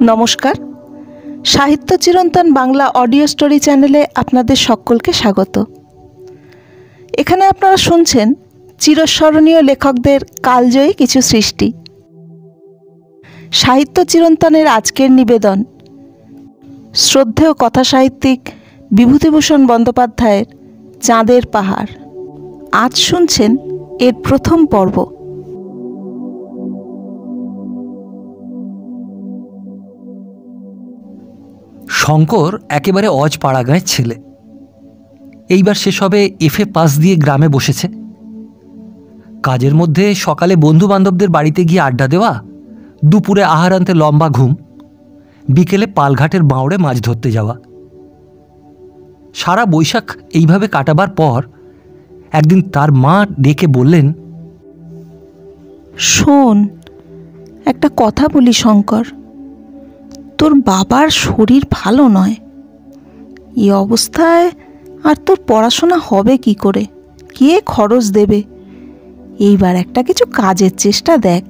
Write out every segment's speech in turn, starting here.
নমস্কার, সাহিত্য চিরন্তন বাংলা অডিও স্টোরি চ্যানেলে আপনাদের সকলকে স্বাগত। এখানে আপনারা শুনছেন চিরস্মরণীয় লেখকদের কালজয়ী কিছু সৃষ্টি। সাহিত্য চিরন্তনের আজকের নিবেদন শ্রদ্ধেয় কথাসাহিত্যিক বিভূতিভূষণ বন্দ্যোপাধ্যায়ের চাঁদের পাহাড়। আজ শুনছেন এর প্রথম পর্ব। শঙ্কর একেবারে অজপাড়াগাঁয়ের ছেলে। এইবার সে সবে এফএ পাস দিয়ে গ্রামে বসেছে। কাজের মধ্যে সকালে বন্ধু বান্ধবদের বাড়িতে গিয়ে আড্ডা দেওয়া, দুপুরে আহারান্তে লম্বা ঘুম, বিকেলে পালঘাটের বাঁওড়ে মাছ ধরতে যাওয়া। সারা বৈশাখ এইভাবে কাটাবার পর একদিন তার মা ডেকে বললেন, শোন, একটা কথা বলি শঙ্কর, তোর বাবার শরীর ভালো নয়। এই অবস্থায় আর তোর পড়াশোনা হবে কি করে? কে খরচ দেবে? এইবার একটা কিছু কাজের চেষ্টা দেখ।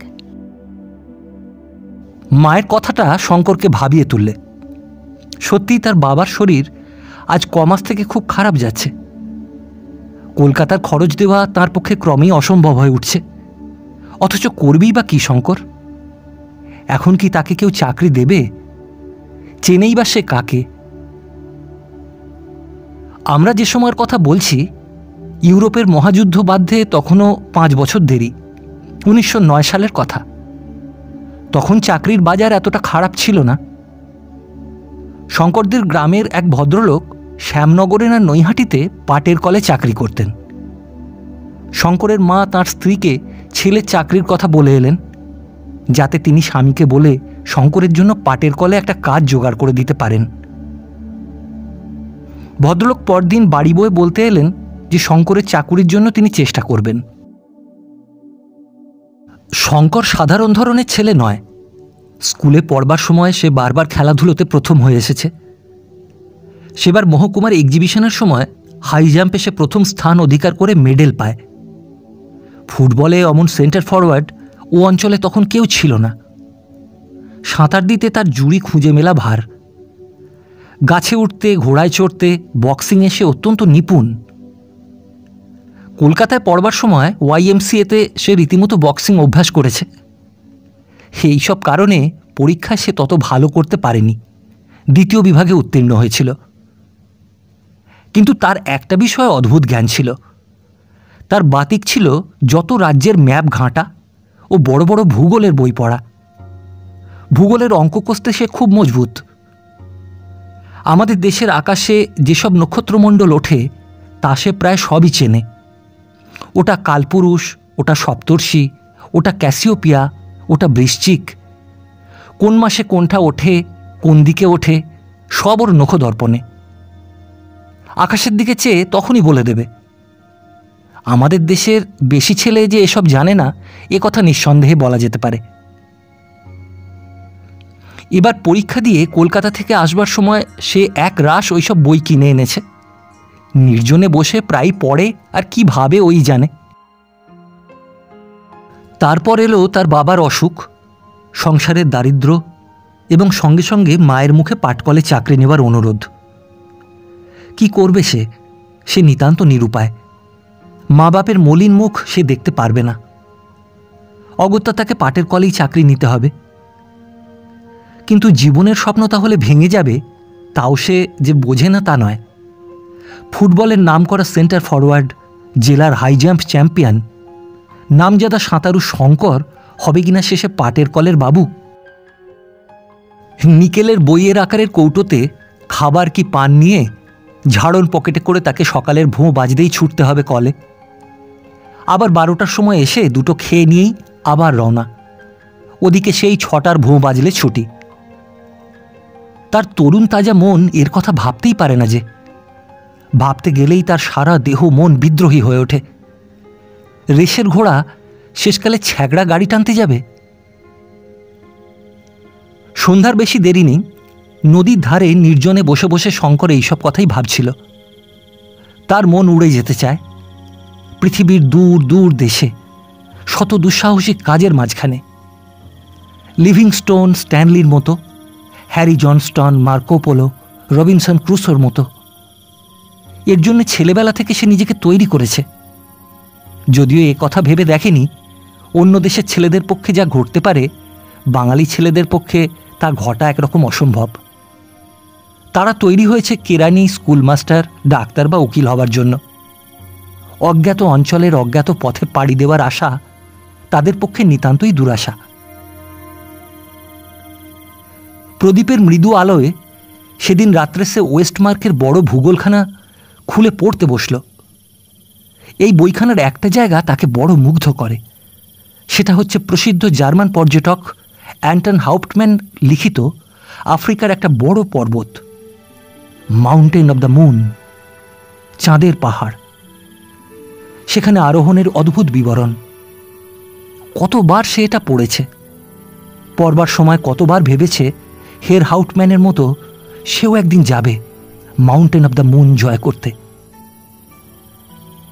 মায়ের কথাটা শঙ্করকে ভাবিয়ে তুললে। সত্যিই তার বাবার শরীর আজ কমাস থেকে খুব খারাপ যাচ্ছে। কলকাতার খরচ দেওয়া তার পক্ষে ক্রমেই অসম্ভব হয়ে উঠছে। অথচ করবেই বা কি শঙ্কর? এখন কি তাকে কেউ চাকরি দেবে? চেনেই বা সে কাকে? আমরা যে সময়ের কথা বলছি, ইউরোপের মহাযুদ্ধ বাধ্যে তখনও 5 বছর দেরি। 1909 সালের কথা। তখন চাকরির বাজার এতটা খারাপ ছিল না। শঙ্করদের গ্রামের এক ভদ্রলোক শ্যামনগরে না নৈহাটিতে পাটের কলে চাকরি করতেন। শঙ্করের মা তাঁর স্ত্রীকে ছেলের চাকরির কথা বলে এলেন, যাতে তিনি স্বামীকে বলে শঙ্করের জন্য পাটের কলে একটা কাজ জোগাড় করে দিতে পারেন। ভদ্রলোক পরদিন বাড়ি বয়ে বলতে এলেন যে শঙ্করের চাকুরির জন্য তিনি চেষ্টা করবেন। শঙ্কর সাধারণ ধরনের ছেলে নয়। স্কুলে পড়বার সময় সে বারবার খেলাধুলোতে প্রথম হয়ে এসেছে। সেবার মহকুমার এক্সিবিশনের সময় হাই জাম্পে সে প্রথম স্থান অধিকার করে মেডেল পায়। ফুটবলে অমন সেন্টার ফরওয়ার্ড ও অঞ্চলে তখন কেউ ছিল না। সাঁতার দিতে তার জুড়ি খুঁজে মেলা ভার। গাছে উঠতে, ঘোড়ায় চড়তে, বক্সিংয়ে সে অত্যন্ত নিপুণ। কলকাতায় পড়বার সময় YMCAতে সে রীতিমতো বক্সিং অভ্যাস করেছে। এইসব কারণে পরীক্ষায় সে তত ভালো করতে পারেনি। দ্বিতীয় বিভাগে উত্তীর্ণ হয়েছিল। কিন্তু তার একটা বিষয়ে অদ্ভুত জ্ঞান ছিল। তার বাতিক ছিল যত রাজ্যের ম্যাপ ঘাঁটা ও বড় বড় ভূগোলের বই পড়া। ভূগোলের অঙ্ক কষতে সে খুব মজবুত। আমাদের দেশের আকাশে যেসব নক্ষত্রমণ্ডল ওঠে তা সে প্রায় সবই চেনে। ওটা কালপুরুষ, ওটা সপ্তর্ষি, ওটা ক্যাসিওপিয়া, ওটা বৃশ্চিক। কোন মাসে কোনটা ওঠে, কোন দিকে ওঠে, সব ওর নখদর্পণে। আকাশের দিকে চেয়ে তখনই বলে দেবে। আমাদের দেশের বেশি ছেলে যে এসব জানে না, এ কথা নিঃসন্দেহে বলা যেতে পারে। এবার পরীক্ষা দিয়ে কলকাতা থেকে আসবার সময় সে এক রাশ ওইসব বই কিনে এনেছে। নির্জনে বসে প্রায় পড়ে, আর কি ভাবে ওই জানে। তারপর এলো তার বাবার অসুখ, সংসারের দারিদ্র্য এবং সঙ্গে সঙ্গে মায়ের মুখে পাটকলে চাকরি নেবার অনুরোধ। কি করবে সে? সে নিতান্ত নিরুপায়। মা বাপের মলিন মুখ সে দেখতে পারবে না। অগত্যা তাকে পাটের কলেই চাকরি নিতে হবে। কিন্তু জীবনের স্বপ্ন তাহলে ভেঙে যাবে, তাও সে যে বোঝে না তা নয়। ফুটবলের নাম করা সেন্টার ফরওয়ার্ড, জেলার হাই জাম্প চ্যাম্পিয়ন, নামজাদা সাঁতারু শঙ্কর হবে কিনা শেষে পাটের কলের বাবু? নিকেলের বইয়ের আকারের কৌটোতে খাবার কি পান নিয়ে ঝাড়ন পকেটে করে তাকে সকালের ভোঁ বাজতেই ছুটতে হবে কলে। আবার 12টার সময় এসে দুটো খেয়ে নিয়েই আবার রওনা। ওদিকে সেই 6টার ভোঁ বাজলে ছুটি। তার তরুণ তাজা মন এর কথা ভাবতেই পারে না যে। ভাবতে গেলেই তার সারা দেহ মন বিদ্রোহী হয়ে ওঠে। রেশের ঘোড়া শেষকালে ছ্যাগড়া গাড়ি টানতে যাবে। সন্ধ্যার বেশি দেরি নেই। নদীর ধারে নির্জনে বসে বসে শঙ্কর এইসব কথাই ভাবছিল। তার মন উড়ে যেতে চায় পৃথিবীর দূর দূর দেশে, শত দুঃসাহসিক কাজের মাঝখানে। লিভিংস্টোন, স্ট্যানলির মতো Harry Johnston, Marco Polo, Robinson ক্রুসোর মতো। এর জন্য ছেলেবেলা থেকে সে নিজেকে তৈরি করেছে। যদিও এ কথা ভেবে দেখেনি অন্য দেশের ছেলেদের পক্ষে যা ঘটতে পারে বাঙালি ছেলেদের পক্ষে তা ঘটা একরকম অসম্ভব। তারা তৈরি হয়েছে কেরানি, স্কুলমাস্টার, ডাক্তার বা উকিল হবার জন্য। অজ্ঞাত অঞ্চলের অজ্ঞাত পথে পাড়ি দেওয়ার আশা তাদের পক্ষে নিতান্তই দুরাশা। প্রদীপের মৃদু আলোয় সেদিন রাত্রে সে ওয়েস্টমার্কের বড় ভূগোলখানা খুলে পড়তে বসল। এই বইখানার একটা জায়গা তাকে বড় মুগ্ধ করে। সেটা হচ্ছে প্রসিদ্ধ জার্মান পর্যটক অ্যান্টন হাউপ্টম্যান লিখিত আফ্রিকার একটা বড় পর্বত, মাউন্টেন অব দ্য মুন, চাঁদের পাহাড়। সেখানে আরোহণের অদ্ভুত বিবরণ। কতবার সে এটা পড়েছে, পড়বার সময় কতবার ভেবেছে হের হাউটম্যানের মতো সেও একদিন যাবে মাউন্টেন অব দ্য মুন জয় করতে।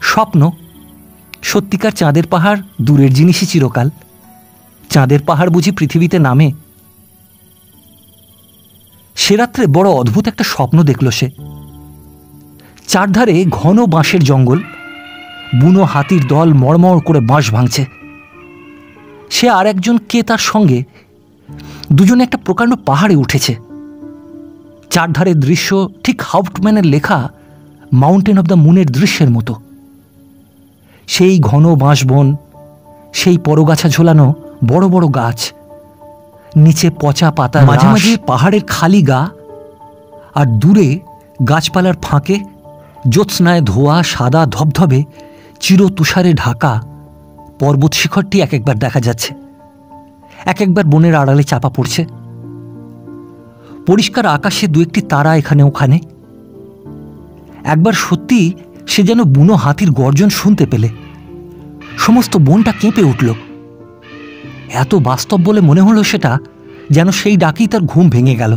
স্বপ্ন, সত্যিকার চাঁদের পাহাড় দূরের জিনিসই চিরকাল। চাঁদের পাহাড় বুঝি পৃথিবীতে নামে? সে রাত্রে বড় অদ্ভুত একটা স্বপ্ন দেখল সে। চারধারে ঘন বাঁশের জঙ্গল, বুনো হাতির দল মড়মড় করে বাঁশ ভাঙছে। সে আর একজন কে তার সঙ্গে, দুজনে একটা প্রকাণ্ড পাহাড়ে উঠেছে। চারধারের দৃশ্য ঠিক হাউপ্টম্যানের লেখা মাউন্টেন অব দ্য মুনের দৃশ্যের মতো। সেই ঘন বাঁশবন, সেই পরগাছা ঝোলানো বড় বড় গাছ, নিচে পচা পাতা, মাঝে মাঝে পাহাড়ের খালি গা, আর দূরে গাছপালার ফাঁকে জ্যোৎস্নায় ধোয়া সাদা ধবধবে চির তুষারে ঢাকা পর্বত শিখরটি এক একবার দেখা যাচ্ছে, এক একবার বনের আড়ালে চাপা পড়ছে। পরিষ্কার আকাশে দু একটি তারা এখানে ওখানে। একবার সত্যি সে যেন বুনো হাতির গর্জন শুনতে পেলে। সমস্ত বনটা কেঁপে উঠল। এত বাস্তব বলে মনে হলো সেটা, যেন সেই ডাকেই তার ঘুম ভেঙে গেল।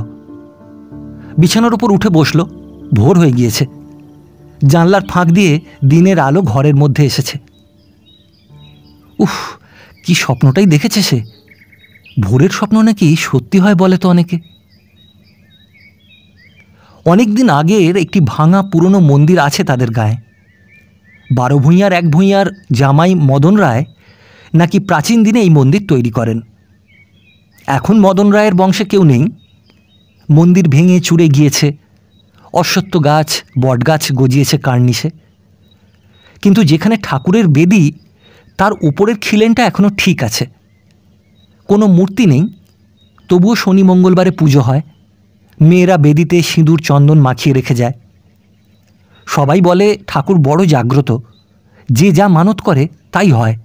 বিছানার উপর উঠে বসল। ভোর হয়ে গিয়েছে। জানলার ফাঁক দিয়ে দিনের আলো ঘরের মধ্যে এসেছে। উফ, কি স্বপ্নটাই দেখেছে সে! ভোরের স্বপ্ন নাকি সত্যি হয় বলে তো অনেকে। অনেকদিন আগের একটি ভাঙা পুরনো মন্দির আছে তাদের গায়ে। 12 ভূঁইয়ার এক ভূঁইয়ার জামাই মদন রায় নাকি প্রাচীন দিনে এই মন্দির তৈরি করেন। এখন মদন রায়ের বংশে কেউ নেই। মন্দির ভেঙে চুরে গিয়েছে। অশ্বত্থ গাছ, বটগাছ গজিয়েছে কার্নিশে। কিন্তু যেখানে ঠাকুরের বেদি, তার উপরের খিলেনটা এখনও ঠিক আছে। কোনো মূর্তি নেই, তবুও শনি মঙ্গলবারে পুজো হয়। মেয়েরা বেদিতে সিঁদুর চন্দন মাখিয়ে রেখে যায়। সবাই বলে ঠাকুর বড় জাগ্রত, যে যা মানত করে তাই হয়।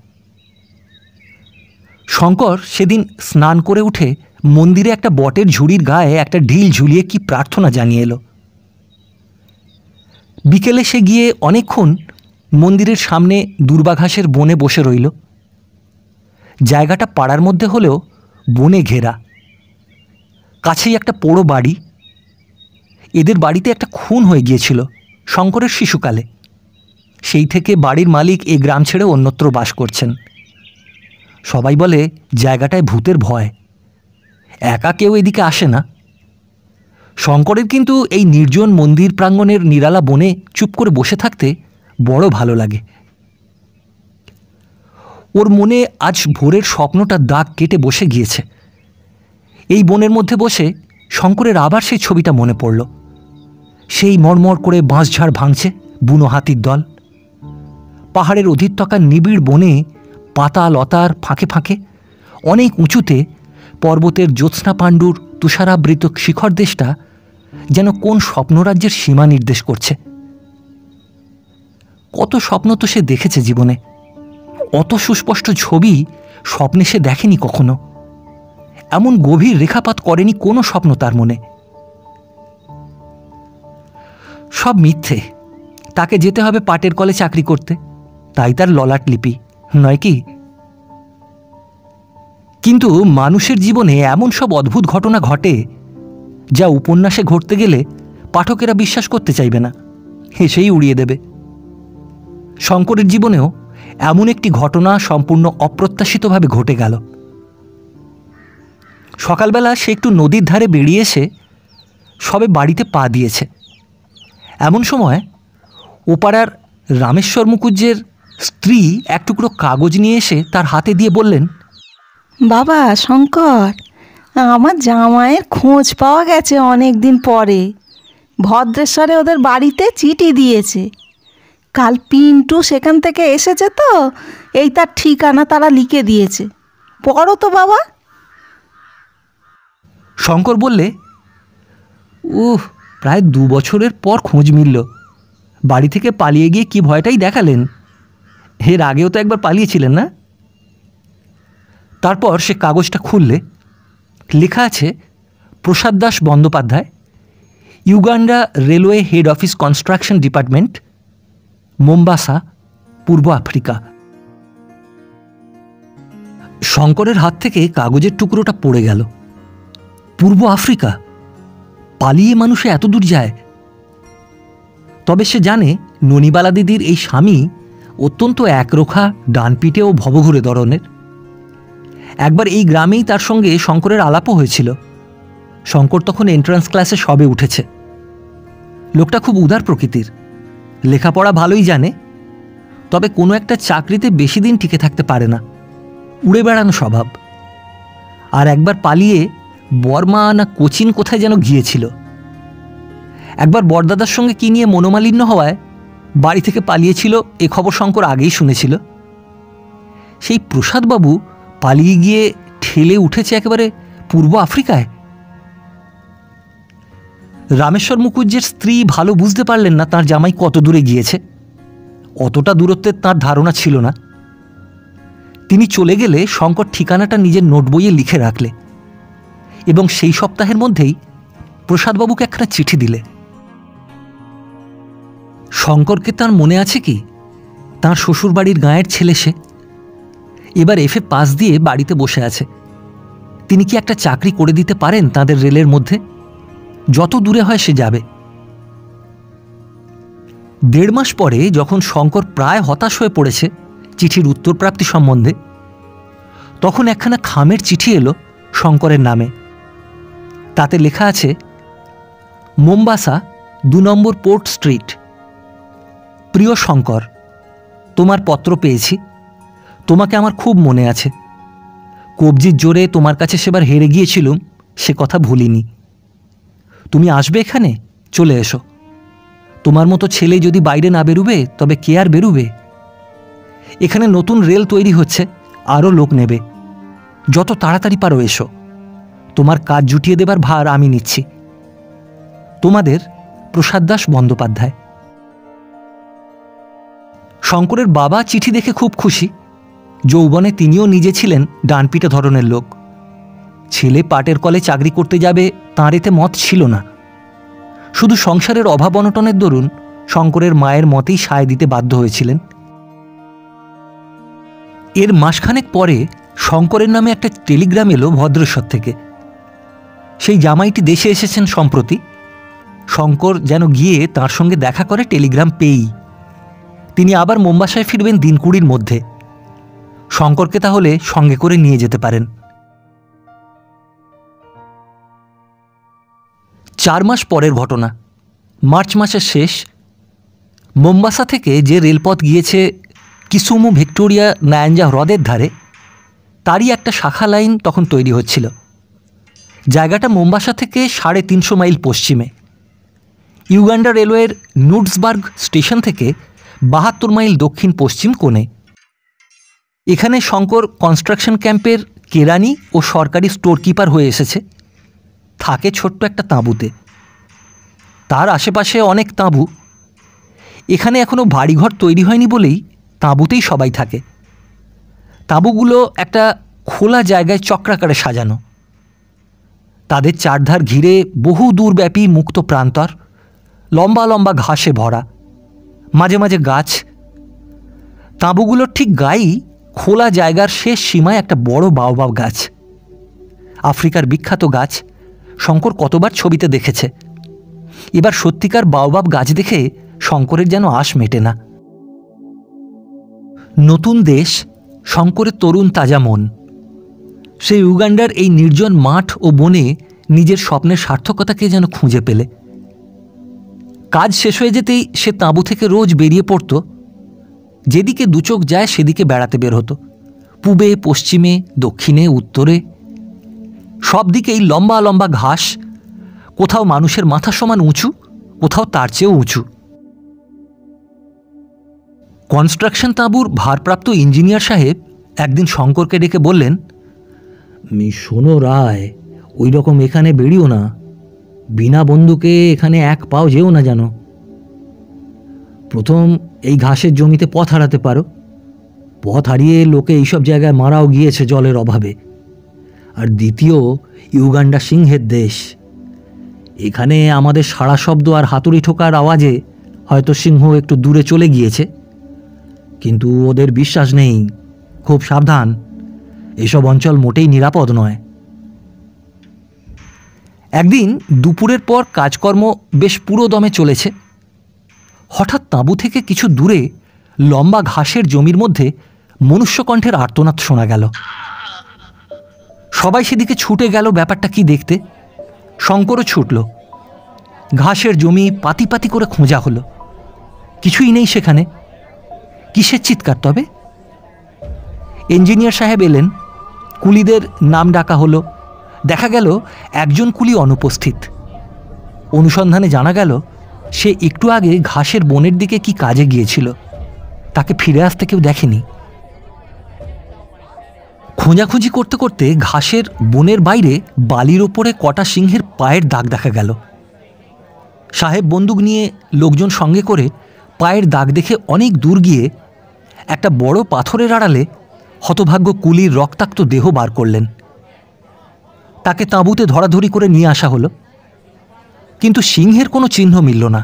শঙ্কর সেদিন স্নান করে উঠে মন্দিরে একটা বটের ঝুড়ির গায়ে একটা ঢিল ঝুলিয়ে কি প্রার্থনা জানিয়ে এলো। বিকেলে সে গিয়ে অনেকক্ষণ মন্দিরের সামনে দুর্বাঘাসের বনে বসে রইল। জায়গাটা পাড়ার মধ্যে হলেও বনে ঘেরা। কাছেই একটা পোড়ো বাড়ি। এদের বাড়িতে একটা খুন হয়ে গিয়েছিল শঙ্করের শিশুকালে। সেই থেকে বাড়ির মালিক এই গ্রাম ছেড়ে অন্যত্র বাস করছেন। সবাই বলে জায়গাটায় ভূতের ভয়, একা কেউ এদিকে আসে না। শঙ্করের কিন্তু এই নির্জন মন্দির প্রাঙ্গণের নিরালা বনে চুপ করে বসে থাকতে বড় ভালো লাগে। ওর মনে আজ ভোরের স্বপ্নটার দাগ কেটে বসে গিয়েছে। এই বনের মধ্যে বসে শঙ্করের আবার সেই ছবিটা মনে পড়ল। সেই মড়মড় করে বাঁশঝাড় ভাঙছে বুনো হাতির দল। পাহাড়ের অধিত্যকার নিবিড় বনে পাতা লতার ফাঁকে ফাঁকে অনেক উঁচুতে পর্বতের জ্যোৎস্না পাণ্ডুর তুষারাবৃত শিখর দেশটা যেন কোন স্বপ্নরাজ্যের সীমা নির্দেশ করছে। কত স্বপ্ন তো সে দেখেছে জীবনে। অত সুস্পষ্ট ছবি স্বপ্নে সে দেখেনি কখনো। এমন গভীর রেখাপাত করেনি কোনো স্বপ্ন তার মনে। সব মিথ্যে। তাকে যেতে হবে পাটের কলে চাকরি করতে, তাই তার ললাট লিপি, নয় কি? কিন্তু মানুষের জীবনে এমন সব অদ্ভুত ঘটনা ঘটে যা উপন্যাসে ঘটতে গেলে পাঠকেরা বিশ্বাস করতে চাইবে না, হেসেই উড়িয়ে দেবে। শঙ্করের জীবনেও এমন একটি ঘটনা সম্পূর্ণ অপ্রত্যাশিতভাবে ঘটে গেল। সকালবেলা সে একটু নদীর ধারে বেরিয়ে এসে সবে বাড়িতে পা দিয়েছে। এমন সময় ওপাড়ার রামেশ্বর মুকুজ্জের স্ত্রী এক টুকরো কাগজ নিয়ে এসে তার হাতে দিয়ে বললেন, বাবা শঙ্কর, আমার জামাইয়ের খোঁজ পাওয়া গেছে অনেক দিন পরে। ভদ্রেশ্বরে ওদের বাড়িতে চিঠি দিয়েছে। কাল পিন্টু সেখান থেকে এসেছে, তো এই তার ঠিকানা তারা লিখে দিয়েছে। পড়ো তো বাবা। শঙ্কর বললে, প্রায় 2 বছরের পর খোঁজ মিলল। বাড়ি থেকে পালিয়ে গিয়ে কি ভয়টাই দেখালেন। এর আগেও তো একবার পালিয়েছিলেন না? তারপর সে কাগজটা খুললে, লেখা আছে Prasad Das Bandyopadhyay, Uganda railway head office construction department, Mombasa, পূর্ব আফ্রিকা। শঙ্করের হাত থেকে কাগজের টুকরোটা পড়ে গেল। পূর্ব আফ্রিকা? পালিয়ে মানুষে এত দূর যায়? তবে সে জানে ননিবালা দিদির এই স্বামী অত্যন্ত একরোখা, ডানপিটে ও ভবঘুরে ধরনের। একবার এই গ্রামেই তার সঙ্গে শঙ্করের আলাপও হয়েছিল। শঙ্কর তখন এন্ট্রান্স ক্লাসে সবে উঠেছে। লোকটা খুব উদার প্রকৃতির, লেখাপড়া ভালোই জানে, তবে কোনো একটা চাকরিতে বেশি দিন টিকে থাকতে পারে না, উড়ে বেড়ানো স্বভাব। আর একবার পালিয়ে বর্মা না কোচিন কোথায় যেন গিয়েছিল। একবার বড়দাদার সঙ্গে কি নিয়ে মনোমালিন্য হওয়ায় বাড়ি থেকে পালিয়েছিল, এ খবর শঙ্কর আগেই শুনেছিল। সেই প্রসাদবাবু পালিয়ে গিয়ে ঠেলে উঠেছে একেবারে পূর্ব আফ্রিকায়। রামেশ্বর মুকুজ্জের স্ত্রী ভালো বুঝতে পারলেন না তার জামাই কত দূরে গিয়েছে। অতটা দূরত্বের তাঁর ধারণা ছিল না। তিনি চলে গেলে শঙ্কর ঠিকানাটা নিজের নোট বইয়ে লিখে রাখলে এবং সেই সপ্তাহের মধ্যেই প্রসাদবাবুকে একটা চিঠি দিলে। শঙ্করকে তার মনে আছে কি, তাঁর শ্বশুরবাড়ির গাঁয়ের ছেলে সে। এবার এফএ পাস দিয়ে বাড়িতে বসে আছে। তিনি কি একটা চাকরি করে দিতে পারেন তাদের রেলের মধ্যে? যত দূরে হয় সে যাবে। 1.5 মাস পরে যখন শঙ্কর প্রায় হতাশ হয়ে পড়েছে চিঠির উত্তরপ্রাপ্তি সম্বন্ধে, তখন একখানা খামের চিঠি এলো শঙ্করের নামে। তাতে লেখা আছে, মোম্বাসা 2 নম্বর পোর্ট স্ট্রিট। প্রিয় শঙ্কর, তোমার পত্র পেয়েছি। তোমাকে আমার খুব মনে আছে। কবজির জোরে তোমার কাছে সেবার হেরে গিয়েছিলুম, সে কথা ভুলিনি। তুমি আসবে এখানে? চলে এসো। তোমার মতো ছেলে যদি বাইরে না বেরুবে তবে কে আর বেরুবে? এখানে নতুন রেল তৈরি হচ্ছে, আরও লোক নেবে। যত তাড়াতাড়ি পারো এসো। তোমার কাজ জুটিয়ে দেবার ভার আমি নিচ্ছি। তোমাদের প্রসাদ দাস বন্দ্যোপাধ্যায়। শঙ্করের বাবা চিঠি দেখে খুব খুশি। যৌবনে তিনিও নিজে ছিলেন ডানপিটে ধরনের লোক। ছেলে পাটের কলে চাকরি করতে যাবে তাঁর এতে মত ছিল না। শুধু সংসারের অভাব অনটনের দরুন শঙ্করের মায়ের মতেই সায় দিতে বাধ্য হয়েছিলেন। এর মাসখানেক পরে শঙ্করের নামে একটা টেলিগ্রাম এলো ভদ্রেশ্বর থেকে। সেই জামাইটি দেশে এসেছেন সম্প্রতি। শঙ্কর যেন গিয়ে তার সঙ্গে দেখা করে টেলিগ্রাম পেয়েই। তিনি আবার মোম্বাসায় ফিরবেন 2 দিনের মধ্যে। শঙ্করকে তাহলে সঙ্গে করে নিয়ে যেতে পারেন। 4 মাস পরের ঘটনা। মার্চ মাসের শেষ। মোম্বাসা থেকে যে রেলপথ গিয়েছে কিসুমু ভিক্টোরিয়া নায়াঞ্জা হ্রদের ধারে, তারই একটা শাখা লাইন তখন তৈরি হচ্ছিল। জায়গাটা মোম্বাসা থেকে 350 মাইল পশ্চিমে। ইউগান্ডা রেলওয়ের নুডসবার্গ স্টেশন থেকে 72 মাইল দক্ষিণ পশ্চিম কোণে। এখানে শঙ্কর কনস্ট্রাকশন ক্যাম্পের কেরানি ও সরকারি স্টোর কিপার হয়ে এসেছে। থাকে ছোট্ট একটা তাঁবুতে। তার আশেপাশে অনেক তাঁবু। এখানে এখনও বাড়িঘর তৈরি হয়নি বলেই তাঁবুতেই সবাই থাকে। তাঁবুগুলো একটা খোলা জায়গায় চক্রাকারে সাজানো। তাদের চারধার ঘিরে বহু দূরব্যাপী মুক্ত প্রান্তর, লম্বা লম্বা ঘাসে ভরা, মাঝে মাঝে গাছ। তাঁবুগুলোর ঠিক গায়েই খোলা জায়গার শেষ সীমায় একটা বড় বাওবাব গাছ। আফ্রিকার বিখ্যাত গাছ। শঙ্কর কতবার ছবিতে দেখেছে। এবার সত্যিকার বাওবাব গাছ দেখে শঙ্করের যেন আশ মেটে না। নতুন দেশ, শঙ্করের তরুণ তাজা মন। সে ইউগান্ডার এই নির্জন মাঠ ও বনে নিজের স্বপ্নের সার্থকতাকে যেন খুঁজে পেলে। কাজ শেষ হয়ে যেতেই সে তাঁবু থেকে রোজ বেরিয়ে পড়ত। যেদিকে দুচোখ যায় সেদিকে বেড়াতে বের হতো। পূবে, পশ্চিমে, দক্ষিণে, উত্তরে, সব দিকেই লম্বা লম্বা ঘাস, কোথাও মানুষের মাথা সমান উঁচু, কোথাও তার চেয়েও উঁচু। কনস্ট্রাকশন তাঁবুর ভারপ্রাপ্ত ইঞ্জিনিয়ার সাহেব একদিন শঙ্করকে ডেকে বললেন, শোনো রায়, ওই রকম এখানে বেরিও না, বিনা বন্দুকে এখানে এক পাও যেও না জানো। প্রথম এই ঘাসের জমিতে পথ হারাতে পারো, পথ হারিয়ে লোকে এইসব জায়গায় মারাও গিয়েছে জলের অভাবে। আর দ্বিতীয়, ইউগান্ডা সিংহের দেশ, এখানে আমাদের সাড়া শব্দ আর হাতুড়ি ঠোকার আওয়াজে হয়তো সিংহ একটু দূরে চলে গিয়েছে, কিন্তু ওদের বিশ্বাস নেই। খুব সাবধান, এসব অঞ্চল মোটেই নিরাপদ নয়। একদিন দুপুরের পর কাজকর্ম বেশ পুরো দমে চলেছে। হঠাৎ তাঁবু থেকে কিছু দূরে লম্বা ঘাসের জমির মধ্যে মনুষ্যকণ্ঠের আর্তনাদ শোনা গেল। সবাই সেদিকে ছুটে গেল ব্যাপারটা কি দেখতে। শঙ্করও ছুটল। ঘাসের জমি পাতি পাতি করে খোঁজা হলো, কিছুই নেই সেখানে। কিসের চিৎকার তবে? ইঞ্জিনিয়ার সাহেব এলেন, কুলিদের নাম ডাকা হলো। দেখা গেল একজন কুলি অনুপস্থিত। অনুসন্ধানে জানা গেল সে একটু আগে ঘাসের বনের দিকে কি কাজে গিয়েছিল, তাকে ফিরে আসতে কেউ দেখেনি। খোঁজাখুঁজি করতে করতে ঘাসের বনের বাইরে বালির ওপরে কটা সিংহের পায়ের দাগ দেখা গেল। সাহেব বন্দুক নিয়ে লোকজন সঙ্গে করে পায়ের দাগ দেখে অনেক দূর গিয়ে একটা বড় পাথরের আড়ালে হতভাগ্য কুলির রক্তাক্ত দেহ বার করলেন। তাকে তাঁবুতে ধরাধরি করে নিয়ে আসা হলো, কিন্তু সিংহের কোনো চিহ্ন মিলল না।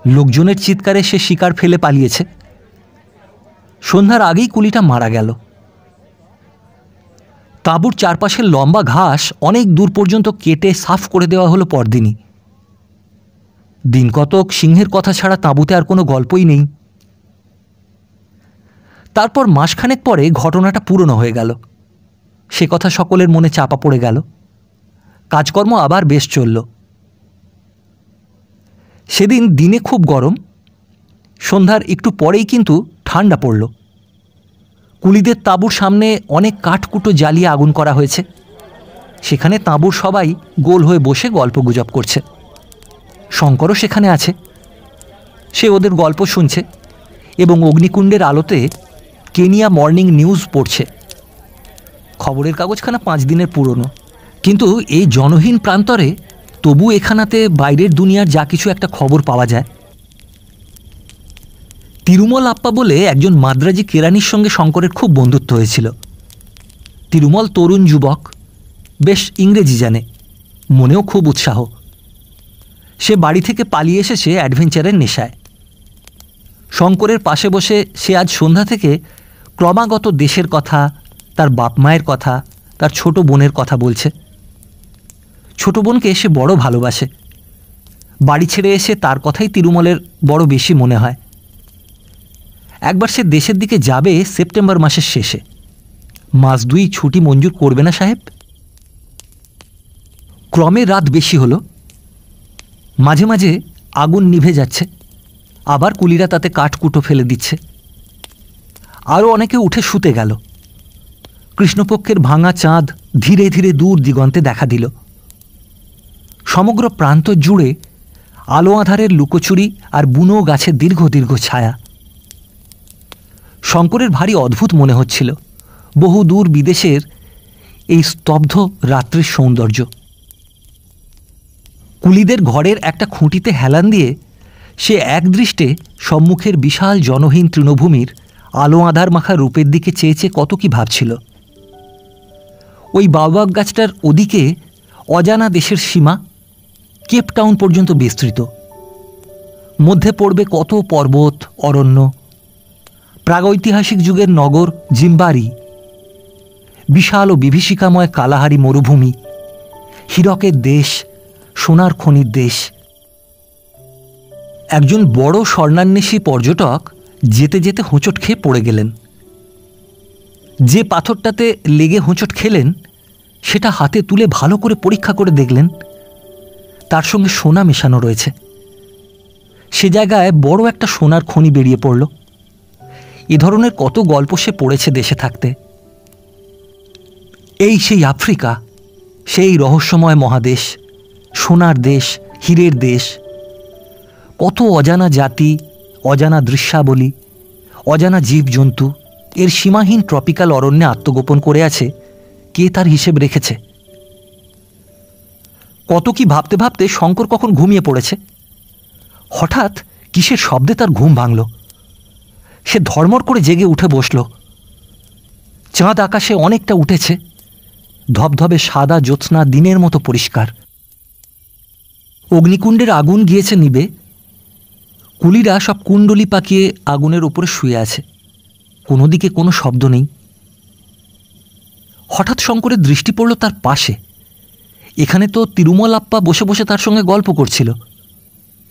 লোকজনের চিৎকারে সে শিকার ফেলে পালিয়েছে। সন্ধ্যার আগেই কুলিটা মারা গেল। তাঁবুর চারপাশের লম্বা ঘাস অনেক দূর পর্যন্ত কেটে সাফ করে দেওয়া হলো পরদিনই। দিন কতক সিংহের কথা ছাড়া তাঁবুতে আর কোনো গল্পই নেই। তারপর মাসখানেক পরে ঘটনাটা পুরনো হয়ে গেল। সে কথা সকলের মনে চাপা পড়ে গেল। কাজকর্ম আবার বেশ চলল। সেদিন দিনে খুব গরম, সন্ধ্যার একটু পরেই কিন্তু ঠান্ডা পড়ল। কুলিদের তাঁবুর সামনে অনেক কাঠকুটো জ্বালিয়ে আগুন করা হয়েছে। সেখানে তাঁবুর সবাই গোল হয়ে বসে গল্পগুজব করছে। শঙ্করও সেখানে আছে। সে ওদের গল্প শুনছে এবং অগ্নিকুণ্ডের আলোতে কেনিয়া মর্নিং নিউজ পড়ছে। খবরের কাগজখানা 5 দিনের পুরনো, কিন্তু এই জনহীন প্রান্তরে তবু এখানাতে বাইরের দুনিয়ার যা কিছু একটা খবর পাওয়া যায়। তিরুমল আপ্পা বলে একজন মাদ্রাজি কেরানির সঙ্গে শঙ্করের খুব বন্ধুত্ব হয়েছিল। তিরুমল তরুণ যুবক, বেশ ইংরেজি জানে, মনেও খুব উৎসাহ। সে বাড়ি থেকে পালিয়ে এসেছে অ্যাডভেঞ্চারের নেশায়। শঙ্করের পাশে বসে সে আজ সন্ধ্যা থেকে ক্রমাগত দেশের কথা, তার বাপ মায়ের কথা, তার ছোট বোনের কথা বলছে। ছোট বোনকে সে বড় ভালোবাসে। বাড়ি ছেড়ে এসে তার কথাই তিরুমলের বড় বেশি মনে হয়। একবার সে দেশের দিকে যাবে সেপ্টেম্বর মাসের শেষে। মাস 2 ছুটি মঞ্জুর করবে না সাহেব? ক্রমে রাত বেশি হলো। মাঝে মাঝে আগুন নিভে যাচ্ছে, আবার কুলিরা তাতে কাঠকুটো ফেলে দিচ্ছে। আরও অনেকে উঠে শুতে গেল। কৃষ্ণপক্ষের ভাঙা চাঁদ ধীরে ধীরে দূর দিগন্তে দেখা দিল। সমগ্র প্রান্ত জুড়ে আলো আঁধারের লুকোচুরি আর বুনো গাছের দীর্ঘ দীর্ঘ ছায়া। শঙ্করের ভারী অদ্ভুত মনে হচ্ছিল বহু দূর বিদেশের এই স্তব্ধ রাত্রির সৌন্দর্য। কুলিদের ঘরের একটা খুঁটিতে হেলান দিয়ে সে একদৃষ্টে সম্মুখের বিশাল জনহীন তৃণভূমির আলো আঁধার মাখা রূপের দিকে চেয়ে চেয়ে কত কি ভাবছিল। ওই বাওবাগ গাছটার ওদিকে অজানা দেশের সীমা কেপটাউন পর্যন্ত বিস্তৃত। মধ্যে পড়বে কত পর্বত, অরণ্য, প্রাগৈতিহাসিক যুগের নগর জিম্বারি, বিশাল ও বিভীষিকাময় কালাহারি মরুভূমি, হীরকের দেশ, সোনার খনির দেশ। একজন বড় স্বর্ণান্বেষী পর্যটক যেতে যেতে হোঁচট খেয়ে পড়ে গেলেন। যে পাথরটাতে লেগে হোঁচট খেলেন সেটা হাতে তুলে ভালো করে পরীক্ষা করে দেখলেন তার সঙ্গে সোনা মেশানো রয়েছে। সে জায়গায় বড় একটা সোনার খনি বেরিয়ে পড়ল। এ ধরনের কত গল্প সে পড়েছে দেশে থাকতে। এই সেই আফ্রিকা, সেই রহস্যময় মহাদেশ, সোনার দেশ, হীরের দেশ। কত অজানা জাতি, অজানা দৃশ্যাবলী, অজানা জীবজন্তু এর সীমাহীন ট্রপিক্যাল অরণ্যে আত্মগোপন করে আছে। কে তার হিসেব রেখেছে? কত কি ভাবতে ভাবতে শঙ্কর কখন ঘুমিয়ে পড়েছে। হঠাৎ কিসের শব্দে তার ঘুম ভাঙল। সে ধর্মর করে জেগে উঠে বসল। চাঁদ আকাশে অনেকটা উঠেছে, ধবধবে সাদা জ্যোৎস্না দিনের মতো পরিষ্কার। অগ্নিকুণ্ডের আগুন গিয়েছে নিবে। কুলিরা সব কুণ্ডলি পাকিয়ে আগুনের উপরে শুয়ে আছে। কোনো দিকে কোনো শব্দ নেই। হঠাৎ শঙ্করের দৃষ্টি পড়ল তার পাশে। এখানে তো তিরুমলাপ্পা বসে বসে তার সঙ্গে গল্প করছিল।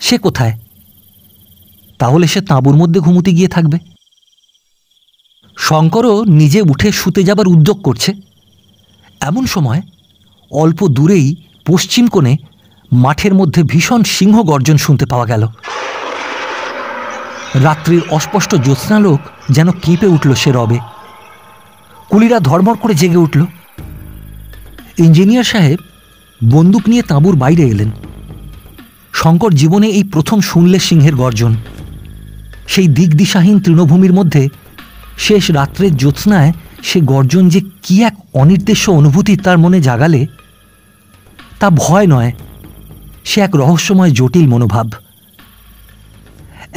সে কোথায়? তাহলে সে তাঁবুর মধ্যে ঘুমুতে গিয়ে থাকবে। শঙ্করও নিজে উঠে শুতে যাবার উদ্যোগ করছে। এমন সময় অল্প দূরেই পশ্চিম কোণে মাঠের মধ্যে ভীষণ সিংহ গর্জন শুনতে পাওয়া গেল। রাত্রির অস্পষ্ট জ্যোৎস্নালোক যেন কেঁপে উঠল সে রবে। কুলিরা ধর্মর করে জেগে উঠল। ইঞ্জিনিয়ার সাহেব বন্দুক নিয়ে তাঁবুর বাইরে এলেন। শঙ্কর জীবনে এই প্রথম শুনলে সিংহের গর্জন। সেই দিকদিশাহীন তৃণভূমির মধ্যে শেষ রাত্রের জ্যোৎস্নায় সে গর্জন যে কি এক অনির্দেশ্য অনুভূতি তার মনে জাগালে, তা ভয় নয়, সে এক রহস্যময় জটিল মনোভাব।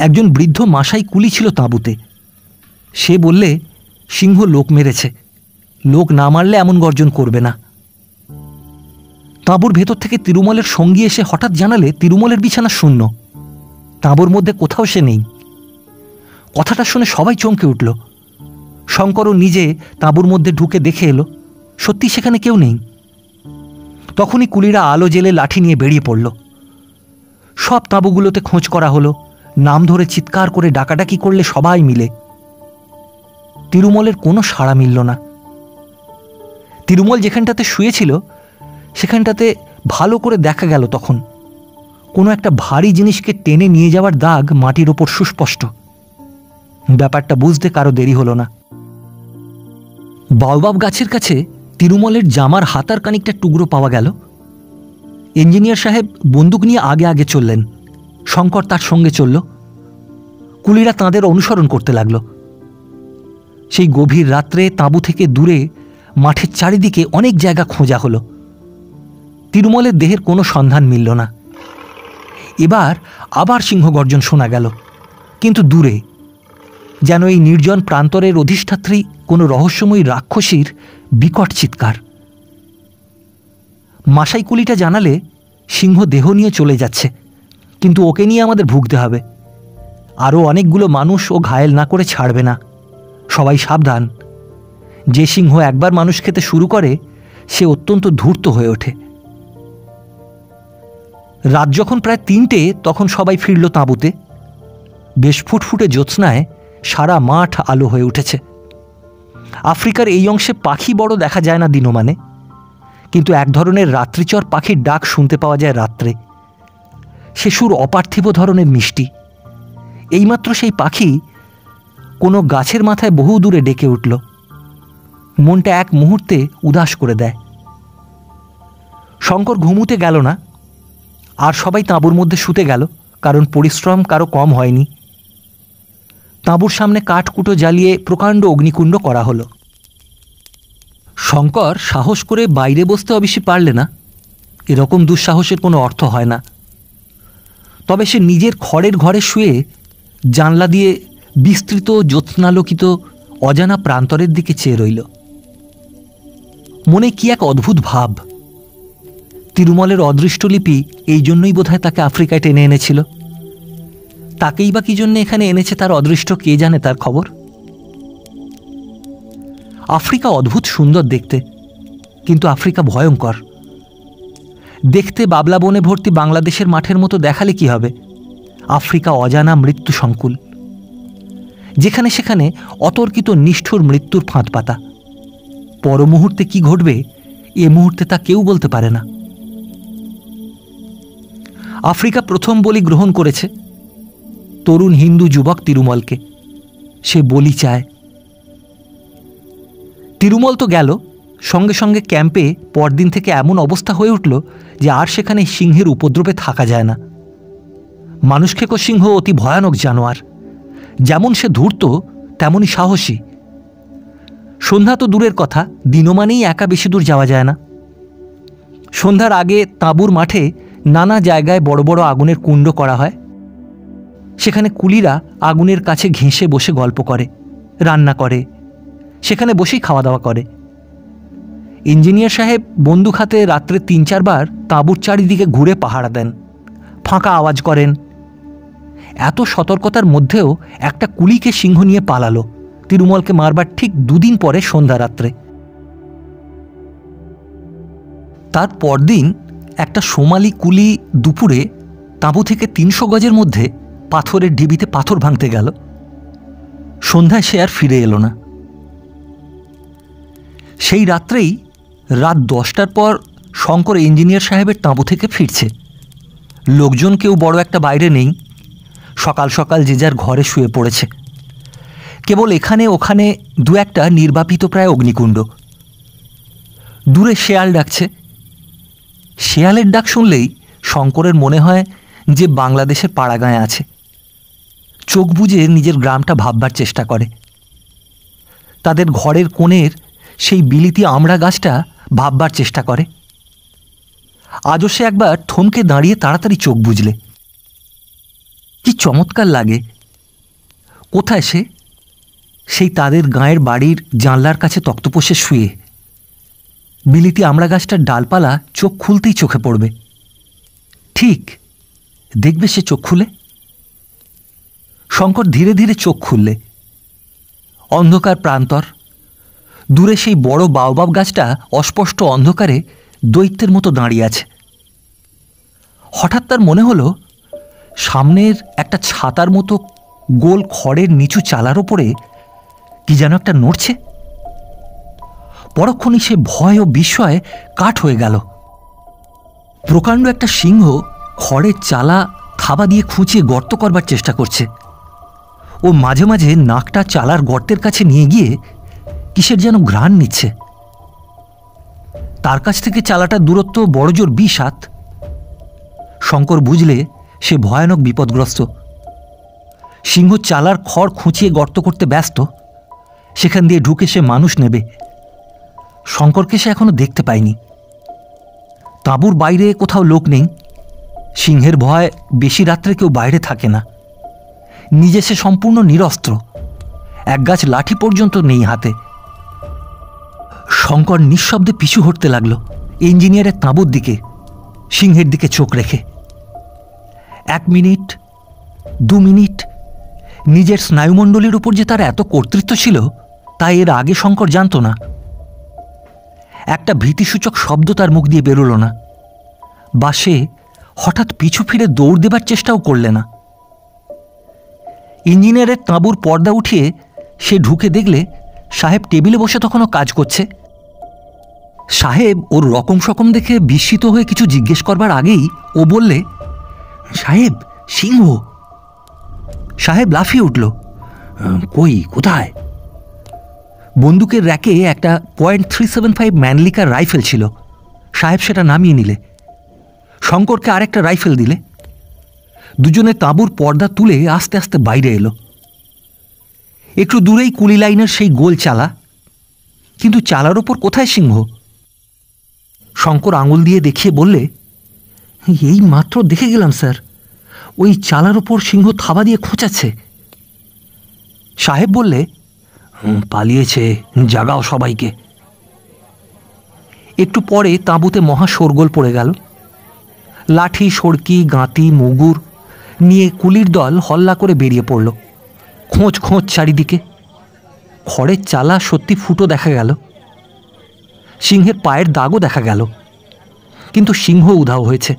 একজন বৃদ্ধ মাসাই কুলি ছিল তাঁবুতে। সে বললে সিংহ লোক মেরেছে, লোক না মারলে এমন গর্জন করবে না। তাঁবুর ভেতর থেকে তিরুমলের সঙ্গী এসে হঠাৎ জানালে তিরুমলের বিছানা শূন্য, তাঁবুর মধ্যে কোথাও সে নেই। কথাটা শুনে সবাই চমকে উঠল। শঙ্করও নিজে তাঁবুর মধ্যে ঢুকে দেখে এলো সত্যি সেখানে কেউ নেই। তখনই কুলিরা আলো জেলে লাঠি নিয়ে বেরিয়ে পড়ল। সব তাঁবুগুলোতে খোঁজ করা হলো, নাম ধরে চিৎকার করে ডাকাডাকি করলে সবাই মিলে। তিরুমলের কোনো সাড়া মিলল না। তিরুমল যেখানটাতে শুয়েছিল সেখানটাতে ভালো করে দেখা গেল তখন কোনো একটা ভারী জিনিসকে টেনে নিয়ে যাওয়ার দাগ মাটির ওপর সুস্পষ্ট। ব্যাপারটা বুঝতে কারো দেরি হলো না। বাওবাব গাছের কাছে তিরুমলের জামার হাতার কানিকটা টুকরো পাওয়া গেল। ইঞ্জিনিয়ার সাহেব বন্দুক নিয়ে আগে আগে চললেন। শঙ্কর তার সঙ্গে চলল। কুলিরা তাঁদের অনুসরণ করতে লাগল। সেই গভীর রাত্রে তাঁবু থেকে দূরে মাঠের চারিদিকে অনেক জায়গা খোঁজা হলো। তিরুমলের দেহের কোনো সন্ধান মিলল না। এবার আবার সিংহগর্জন শোনা গেল, কিন্তু দূরে, যেন এই নির্জন প্রান্তরের অধিষ্ঠাত্রী কোনো রহস্যময়ী রাক্ষসীর বিকট চিৎকার। মাসাই কুলিটা জানালে সিংহ দেহ নিয়ে চলে যাচ্ছে, কিন্তু ওকে নিয়ে আমাদের ভুগতে হবে। আরও অনেকগুলো মানুষ ও ঘায়েল না করে ছাড়বে না। সবাই সাবধান। যে সিংহ একবার মানুষ খেতে শুরু করে সে অত্যন্ত ধূর্ত হয়ে ওঠে। রাত যখন প্রায় 3টে তখন সবাই ফিরল তাঁবুতে। বেশ ফুটফুটে জ্যোৎস্নায় সারা মাঠ আলো হয়ে উঠেছে। আফ্রিকার এই অংশে পাখি বড় দেখা যায় না দিনমানে, কিন্তু এক ধরনের রাত্রিচর পাখির ডাক শুনতে পাওয়া যায় রাত্রে। সে সুর অপার্থিব ধরনের মিষ্টি। এইমাত্র সেই পাখি কোনো গাছের মাথায় বহু দূরে ডেকে উঠল। মনটা এক মুহূর্তে উদাস করে দেয়। শঙ্কর ঘুমুতে গেল না, আর সবাই তাঁবুর মধ্যে শুতে গেল, কারণ পরিশ্রম কারো কম হয়নি। তাঁবুর সামনে কাঠকুটো জ্বালিয়ে প্রকাণ্ড অগ্নিকুণ্ড করা হলো। শঙ্কর সাহস করে বাইরে বসতে অবশ্যই পারলে না, এরকম দুঃসাহসের কোনো অর্থ হয় না। তবে সে নিজের খড়ের ঘরে শুয়ে জানলা দিয়ে বিস্তৃত জ্যোৎস্নালোকিত অজানা প্রান্তরের দিকে চেয়ে রইল। মনে কি এক অদ্ভুত ভাব। তিরুমলের অদৃষ্টলিপি এই জন্যই বোধহয় তাকে আফ্রিকায় টেনে এনেছিল। তাকেই বা কি জন্য এখানে এনেছে তার অদৃষ্ট কে জানে তার খবর। আফ্রিকা অদ্ভুত সুন্দর দেখতে, কিন্তু আফ্রিকা ভয়ঙ্কর। দেখতে বাবলা বনে ভর্তি বাংলাদেশের মাঠের মতো দেখালে কি হবে? আফ্রিকা অজানা মৃত্যু সংকুল, যেখানে সেখানে অতর্কিত নিষ্ঠুর মৃত্যুর ফাঁদ পাতা। পর মুহূর্তে কি ঘটবে এ মুহূর্তে তা কেউ বলতে পারে না। আফ্রিকা প্রথম বলি গ্রহণ করেছে তরুণ হিন্দু যুবক তিরুমলকে। সে বলি চায়। তিরুমল তো গেল, সঙ্গে সঙ্গে ক্যাম্পে পরদিন থেকে এমন অবস্থা হয়ে উঠল যে আর সেখানে সিংহের উপদ্রবে থাকা যায় না। মানুষখেকো সিংহ অতি ভয়ানক জানোয়ার, যেমন সে ধূর্ত তেমনই সাহসী। সন্ধ্যা তো দূরের কথা, দিনমানেই একা বেশি দূর যাওয়া যায় না। সন্ধ্যার আগে তাঁবুর মাঠে নানা জায়গায় বড় বড় আগুনের কুণ্ড করা হয়। সেখানে কুলিরা আগুনের কাছে ঘেঁষে বসে গল্প করে, রান্না করে, সেখানে বসেই খাওয়া দাওয়া করে। ইঞ্জিনিয়ার সাহেব বন্দুক হাতে রাত্রে 3-4 বার তাঁবুর চারিদিকে ঘুরে পাহারা দেন, ফাঁকা আওয়াজ করেন। এত সতর্কতার মধ্যেও একটা কুলিকে সিংহ নিয়ে পালালো তিরুমলকে মারবার ঠিক 2 দিন পরে সন্ধ্যা রাত্রে। তার পরদিন একটা সোমালি কুলি দুপুরে তাঁবু থেকে 300 গজের মধ্যে পাথরের ঢিবিতে পাথর ভাঙতে গেল। সন্ধ্যায় সে আর ফিরে এলো না। সেই রাত্রেই রাত 10টার পর শঙ্কর ইঞ্জিনিয়ার সাহেবের তাঁবু থেকে ফিরছে। লোকজন কেউ বড় একটা বাইরে নেই, সকাল সকাল যে যার ঘরে শুয়ে পড়েছে। কেবল এখানে ওখানে 2-একটা নির্বাপিত প্রায় অগ্নিকুণ্ড। দূরে শেয়াল ডাকছে। শেয়ালের ডাক শুনলেই শঙ্করের মনে হয় যে বাংলাদেশের পাড়াগাঁয়ে আছে। চোখ বুজে নিজের গ্রামটা ভাববার চেষ্টা করে। তাদের ঘরের কোণের সেই বিলিতি আমড়া গাছটা ভাববার চেষ্টা করে। আজও সে একবার থমকে দাঁড়িয়ে তাড়াতাড়ি চোখ বুঝলে। কি চমৎকার লাগে! কোথায় সে? সেই তাদের গাঁয়ের বাড়ির জানলার কাছে তক্তপোষে শুয়ে। বিলিতি আমড়া গাছটার ডালপালা চোখ খুলতেই চোখে পড়বে। ঠিক দেখবে সে চোখ খুলে। শঙ্কর ধীরে ধীরে চোখ খুললে। অন্ধকার প্রান্তর, দূরে সেই বড় বাওবাব গাছটা অস্পষ্ট অন্ধকারে দৈত্যের মতো দাঁড়িয়ে আছে। হঠাৎ তার মনে হলো সামনের একটা ছাতার মতো গোল খড়ের নিচু চালার ওপরে কি যেন একটা নড়ছে। পরক্ষণই সে ভয় ও বিস্ময়ে কাঠ হয়ে গেল। প্রকাণ্ড একটা সিংহ খড়ের চালা থাবা দিয়ে খুঁচিয়ে গর্ত করবার চেষ্টা করছে। ও মাঝে মাঝে নাকটা চালার গর্তের কাছে নিয়ে গিয়ে কিসের যেন ঘ্রাণ নিচ্ছে। তার কাছ থেকে চালাটার দূরত্ব বড়জোর 20 হাত। শঙ্কর বুঝলে সে ভয়ানক বিপদগ্রস্ত। সিংহ চালার খড় খুঁচিয়ে গর্ত করতে ব্যস্ত। সেখান দিয়ে ঢুকে সে মানুষ নেবে। শঙ্করকে সে এখনো দেখতে পায়নি। তাঁবুর বাইরে কোথাও লোক নেই। সিংহের ভয় বেশি রাত্রে কেউ বাইরে থাকে না। নিজে সে সম্পূর্ণ নিরস্ত্র, এক গাছ লাঠি পর্যন্ত নেই হাতে। শঙ্কর নিঃশব্দে পিছু হটতে লাগলো ইঞ্জিনিয়ারের তাঁবুর দিকে, সিংহের দিকে চোখ রেখে। 1 মিনিট, 2 মিনিট। নিজের স্নায়ুমণ্ডলীর উপর যে তার এত কর্তৃত্ব ছিল তা এর আগে শঙ্কর জানত না। একটা ভীতিসূচক শব্দ তার মুখ দিয়ে বেরোল না, বা সে হঠাৎ পিছু ফিরে দৌড় দেবার চেষ্টাও করলে না। ইঞ্জিনিয়ারের তাঁবুর পর্দা উঠিয়ে সে ঢুকে দেখলে সাহেব টেবিলে বসে তখনও কাজ করছে। সাহেব ওর রকম সকম দেখে বিস্মিত হয়ে কিছু জিজ্ঞেস করবার আগেই ও বললে, সাহেব, সিংহ। সাহেব লাফিয়ে উঠল। কই, কোথায়? বন্দুকের র্যাকে একটা .375 ম্যানলিকার রাইফেল ছিল। সাহেব সেটা নামিয়ে নিলে। শঙ্করকে আরেকটা রাইফেল দিলে। দুজনে তাঁবুর পর্দা তুলে আস্তে আস্তে বাইরে এলো। একটু দূরেই কুলি লাইনের সেই গোল চালা, কিন্তু চালার ওপর কোথায় সিংহ? শঙ্কর আঙুল দিয়ে দেখিয়ে বললে, এই মাত্র দেখে গেলাম স্যার, ওই চালার ওপর সিংহ থাবা দিয়ে খোঁচাচ্ছে। সাহেব বললে, পালিয়েছে, জাগাও সবাইকে। একটু পরে তাঁবুতে মহা শোরগোল পড়ে গেল। লাঠি, সড়কি, গাঁতি, মুগুর নিয়ে কুলির দল হল্লা করে বেরিয়ে পড়ল। খোঁজ খোঁজ চারিদিকে। খড়ের চালা সত্যি ফুটো দেখা গেল। সিংহের পায়ের দাগও দেখা গেল, কিন্তু সিংহ উধাও হয়েছে।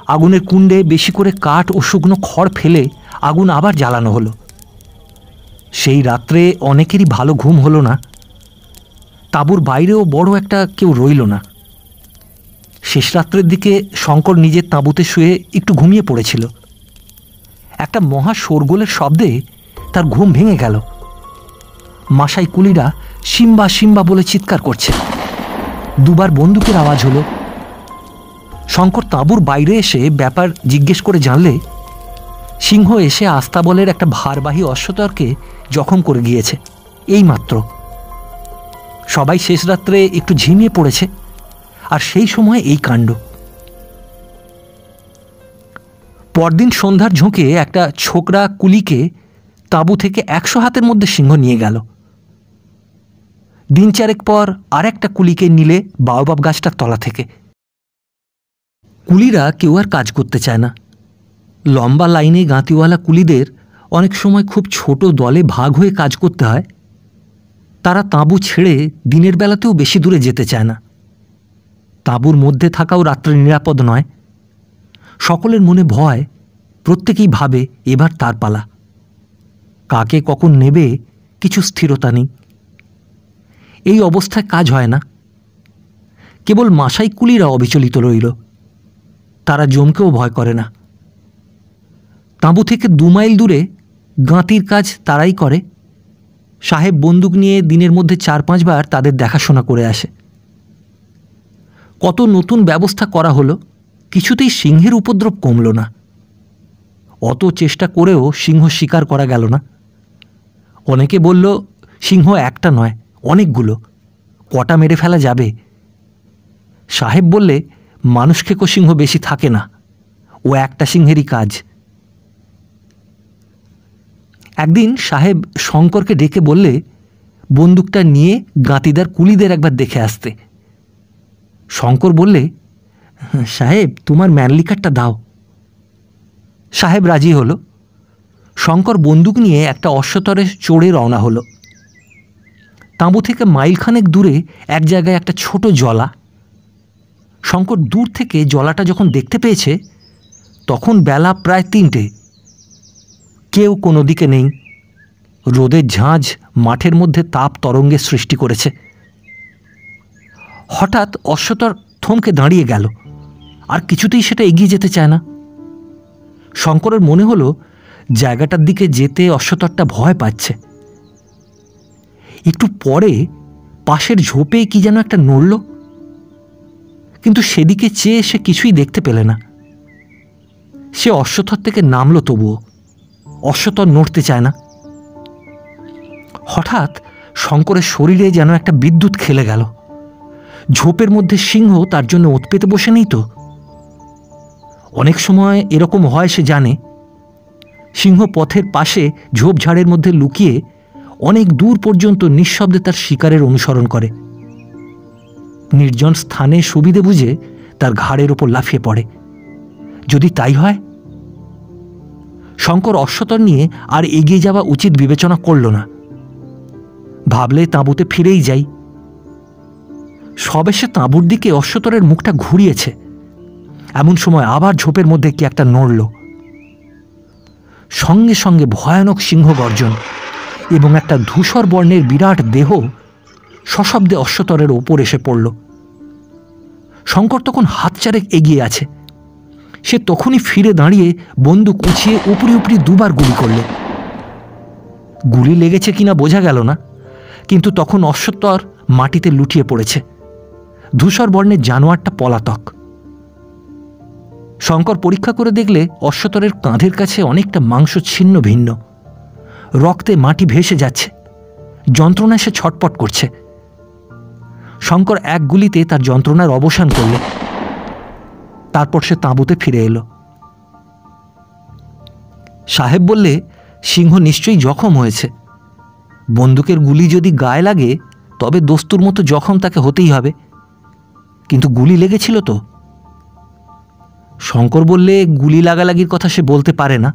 আগুনের কুণ্ডে বেশি করে কাঠ ও শুকনো খড় ফেলে আগুন আবার জ্বালানো হলো। সেই রাত্রে অনেকেরই ভালো ঘুম হলো না। তাঁবুর বাইরেও বড় একটা কেউ রইল না। শেষ রাত্রের দিকে শঙ্কর নিজের তাঁবুতে শুয়ে একটু ঘুমিয়ে পড়েছিল। একটা মহা শোরগোলের শব্দে তার ঘুম ভেঙে গেল। মাসাই কুলিরা সিম্বা সিম্বা বলে চিৎকার করছে। দুবার বন্দুকের আওয়াজ হলো। শঙ্কর তাঁবুর বাইরে এসে ব্যাপার জিজ্ঞেস করে জানলে সিংহ এসে আস্তাবলের একটা ভারবাহী অশ্বতরকে জখম করে গিয়েছে এইমাত্র। সবাই শেষ রাত্রে একটু ঝিমিয়ে পড়েছে, আর সেই সময় এই কাণ্ড। পরদিন সন্ধ্যার ঝোঁকে একটা ছোকরা কুলিকে তাঁবু থেকে 100 হাতের মধ্যে সিংহ নিয়ে গেল। দিন চারেক পর আর একটা কুলিকে নিলে বাওবাব গাছটার তলা থেকে। কুলিরা কেউ আর কাজ করতে চায় না। লম্বা লাইনে গাঁতিওয়ালা কুলিদের অনেক সময় খুব ছোট দলে ভাগ হয়ে কাজ করতে হয়। তারা তাঁবু ছেড়ে দিনের বেলাতেও বেশি দূরে যেতে চায় না। তাঁবুর মধ্যে থাকাও রাত্রে নিরাপদ নয়। সকলের মনে ভয়, প্রত্যেকেই ভাবে এবার তার পালা। কাকে কখন নেবে কিছু স্থিরতা নেই। এই অবস্থায় কাজ হয় না। কেবল মাসাই কুলিরা অবিচলিত রইল। তারা জমকেও ভয় করে না। তাঁবু থেকে 2 মাইল দূরে গাঁতির কাজ তারাই করে। সাহেব বন্দুক নিয়ে দিনের মধ্যে 4-5 বার তাদের দেখাশোনা করে আসে। কত নতুন ব্যবস্থা করা হলো, কিছুতেই সিংহের উপদ্রব কমল না। অত চেষ্টা করেও সিংহ শিকার করা গেল না। অনেকে বলল সিংহ একটা নয়, অনেকগুলো, কটা মেরে ফেলা যাবে। সাহেব বললে মানুষ খেকো সিংহ বেশি থাকে না, ও একটা সিংহেরই কাজ। একদিন সাহেব শঙ্করকে ডেকে বললে বন্দুকটা নিয়ে গাঁতিদার কুলিদের একবার দেখে আসতে। শঙ্কর বললে, সাহেব তোমার ম্যানলি কার্ডটা দাও। সাহেব রাজি হলো। শঙ্কর বন্দুক নিয়ে একটা অশ্বতরে চড়ে রওনা হলো। তাঁবু থেকে মাইলখানেক দূরে এক জায়গায় একটা ছোট জলা। শঙ্কর দূর থেকে জলাটা যখন দেখতে পেয়েছে তখন বেলা প্রায় 3টে। কেউ কোনো দিকে নেই। রোদের ঝাঁঝ মাঠের মধ্যে তাপ তরঙ্গের সৃষ্টি করেছে। হঠাৎ অশ্বতর থমকে দাঁড়িয়ে গেল, আর কিছুতেই সেটা এগিয়ে যেতে চায় না। শঙ্করের মনে হলো জায়গাটার দিকে যেতে অশ্বতরটা ভয় পাচ্ছে। একটু পরে পাশের ঝোপে কি যেন একটা নড়ল, কিন্তু সেদিকে চেয়ে সে কিছুই দেখতে পেলে না। সে অশ্বতর থেকে নামল, তবুও অশ্বতর নড়তে চায় না। হঠাৎ শঙ্করের শরীরে যেন একটা বিদ্যুৎ খেলে গেল। ঝোপের মধ্যে সিংহ তার জন্য ওত পেতে বসে নেই তো। অনেক সময় এরকম হয় সে জানে। সিংহ পথের পাশে ঝোপঝাড়ের মধ্যে লুকিয়ে অনেক দূর পর্যন্ত নিঃশব্দে তার শিকারের অনুসরণ করে। নির্জন স্থানে সুবিধে বুঝে তার ঘাড়ের ওপর লাফিয়ে পড়ে। যদি তাই হয়? শঙ্কর অশ্বতর নিয়ে আর এগিয়ে যাওয়া উচিত বিবেচনা করল না। ভাবলে তাঁবুতে ফিরেই যাই। সবে সে তাঁবুর দিকে অশ্বতরের মুখটা ঘুরিয়েছে, এমন সময় আবার ঝোপের মধ্যে কি একটা নড়ল। সঙ্গে সঙ্গে ভয়ানক সিংহ গর্জন এবং একটা ধূসর বর্ণের বিরাট দেহ সশব্দে অশ্বতরের ওপর এসে পড়ল। শঙ্কর তখন হাত চারেক এগিয়ে আছে। সে তখনই ফিরে দাঁড়িয়ে বন্দুক উঁচিয়ে উপরি উপরি 2 বার গুলি করল। গুলি লেগেছে কিনা বোঝা গেল না, কিন্তু তখন অশ্বতর মাটিতে লুটিয়ে পড়েছে। ধূসর বর্ণের জানোয়ারটা পলাতক। শঙ্কর পরীক্ষা করে দেখলে অশ্বতরের কাঁধের কাছে অনেকটা মাংস ছিন্ন ভিন্ন। রক্তে মাটি ভেসে যাচ্ছে। যন্ত্রণায় সে ছটপট করছে। শঙ্কর এক গুলিতে তার যন্ত্রণার অবসান করল। তারপর সে তাঁবুতে ফিরে এলো। সাহেব বললে সিংহ নিশ্চয়ই জখম হয়েছে। বন্দুকের গুলি যদি গায়ে লাগে তবে দস্তুর মতো জখম তাকে হতেই হবে, কিন্তু গুলি লেগেছিল তো। শঙ্কর বললে গুলি লাগালাগির কথা সে বলতে পারে না।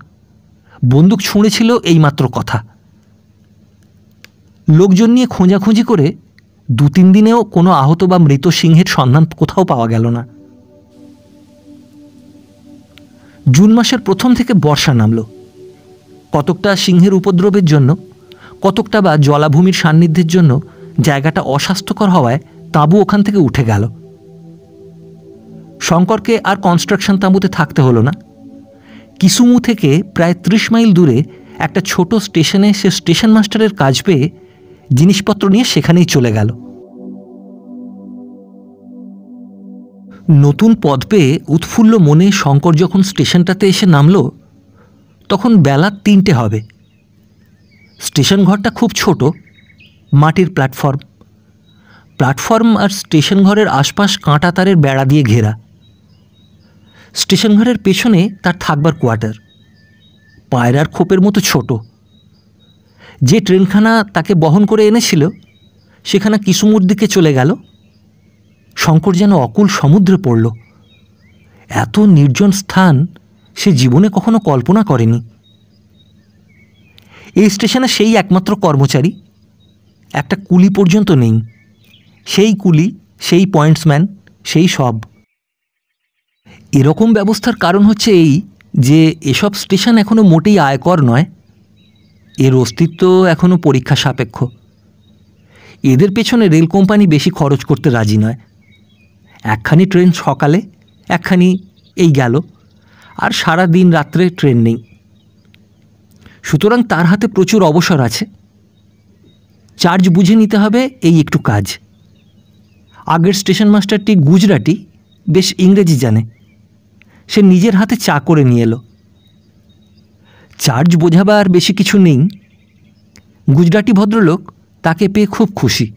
বন্দুক ছুঁড়েছিল এইমাত্র কথা। লোকজন নিয়ে খোঁজাখুঁজি করে 2-3 দিনেও কোনো আহত বা মৃত সিংহের সন্ধান কোথাও পাওয়া গেল না। জুন মাসের প্রথম থেকে বর্ষা নামল। কতকটা সিংহের উপদ্রবের জন্য, কতকটা বা জলাভূমির সান্নিধ্যের জন্য জায়গাটা অস্বাস্থ্যকর হওয়ায় তাঁবু ওখান থেকে উঠে গেল। শঙ্করকে আর কনস্ট্রাকশন তাঁবুতে থাকতে হলো না। কিসুমু থেকে প্রায় 30 মাইল দূরে একটা ছোট স্টেশনে সে স্টেশন মাস্টারের কাজ পেয়ে জিনিসপত্র নিয়ে সেখানেই চলে গেল। নতুন পদ পেয়ে উৎফুল্ল মনে শঙ্কর যখন স্টেশনটাতে এসে নামল, তখন বেলা 3টে হবে। স্টেশন ঘরটা খুব ছোট, মাটির প্ল্যাটফর্ম আর স্টেশন ঘরের আশপাশ কাঁটা তারের বেড়া দিয়ে ঘেরা। স্টেশন ঘরের পেছনে তার থাকবার কোয়ার্টার, পায়রার খোপের মতো ছোট। যে ট্রেনখানা তাকে বহন করে এনেছিল সেখানে কিসুমুর দিকে চলে গেল। শঙ্কর যেন অকুল সমুদ্রে পড়ল। এত নির্জন স্থান সে জীবনে কখনো কল্পনা করেনি। এই স্টেশনে সেই একমাত্র কর্মচারী, একটা কুলি পর্যন্ত নেই। সেই কুলি, সেই পয়েন্টসম্যান, সেই সব। এরকম ব্যবস্থার কারণ হচ্ছে এই যে এসব স্টেশন এখনও মোটেই আয়কর নয়। এর অস্তিত্ব এখনও পরীক্ষা সাপেক্ষ। এদের পেছনে রেল কোম্পানি বেশি খরচ করতে রাজি নয়। একখানি ট্রেন সকালে, একখানি এই গেল, আর সারা দিন রাত্রে ট্রেন নেই। সুতরাং তার হাতে প্রচুর অবসর আছে। চার্জ বুঝে নিতে হবে, এই একটু কাজ। আগের স্টেশন মাস্টারটি গুজরাটি, বেশ ইংরেজি জানে। সে নিজের হাতে চা করে নিয়ে এলো। চার্জ বোঝাবার বেশি কিছু নেই। গুজরাটি ভদ্রলোক তাকে পেয়ে খুব খুশি।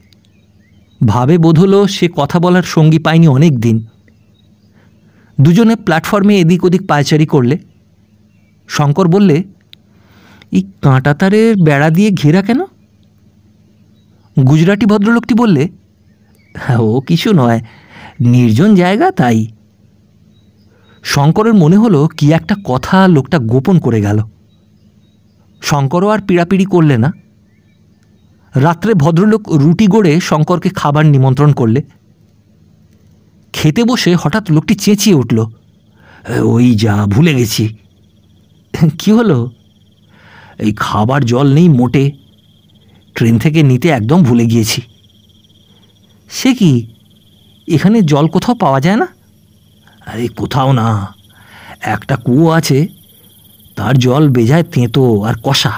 ভাবে বোধ হলো সে কথা বলার সঙ্গী পায়নি অনেক দিন। দুজনে প্ল্যাটফর্মে এদিক ওদিক পায়চারি করলে। শঙ্কর বললে, এই কাঁটা তারের বেড়া দিয়ে ঘেরা কেন? গুজরাটি ভদ্রলোকটি বললে, ও কিছু নয়, নির্জন জায়গা তাই। শঙ্করের মনে হলো কি একটা কথা লোকটা গোপন করে গেল। শঙ্করও আর পিড়াপিড়ি করলে না। রাত্রে ভদ্রলোক রুটি গড়ে শঙ্করকে খাবার নিমন্ত্রণ করলে। খেতে বসে হঠাৎ লোকটি চেঁচিয়ে উঠল, ওই যা ভুলে গেছি। কি হলো? এই খাবার জল নেই মোটে, ট্রেন থেকে নিতে একদম ভুলে গিয়েছি। সে কি, এখানে জল কোথাও পাওয়া যায় না? আরে কোথাও না, একটা কুয়ো আছে, তার জল বেজায় তেঁতো আর কষা।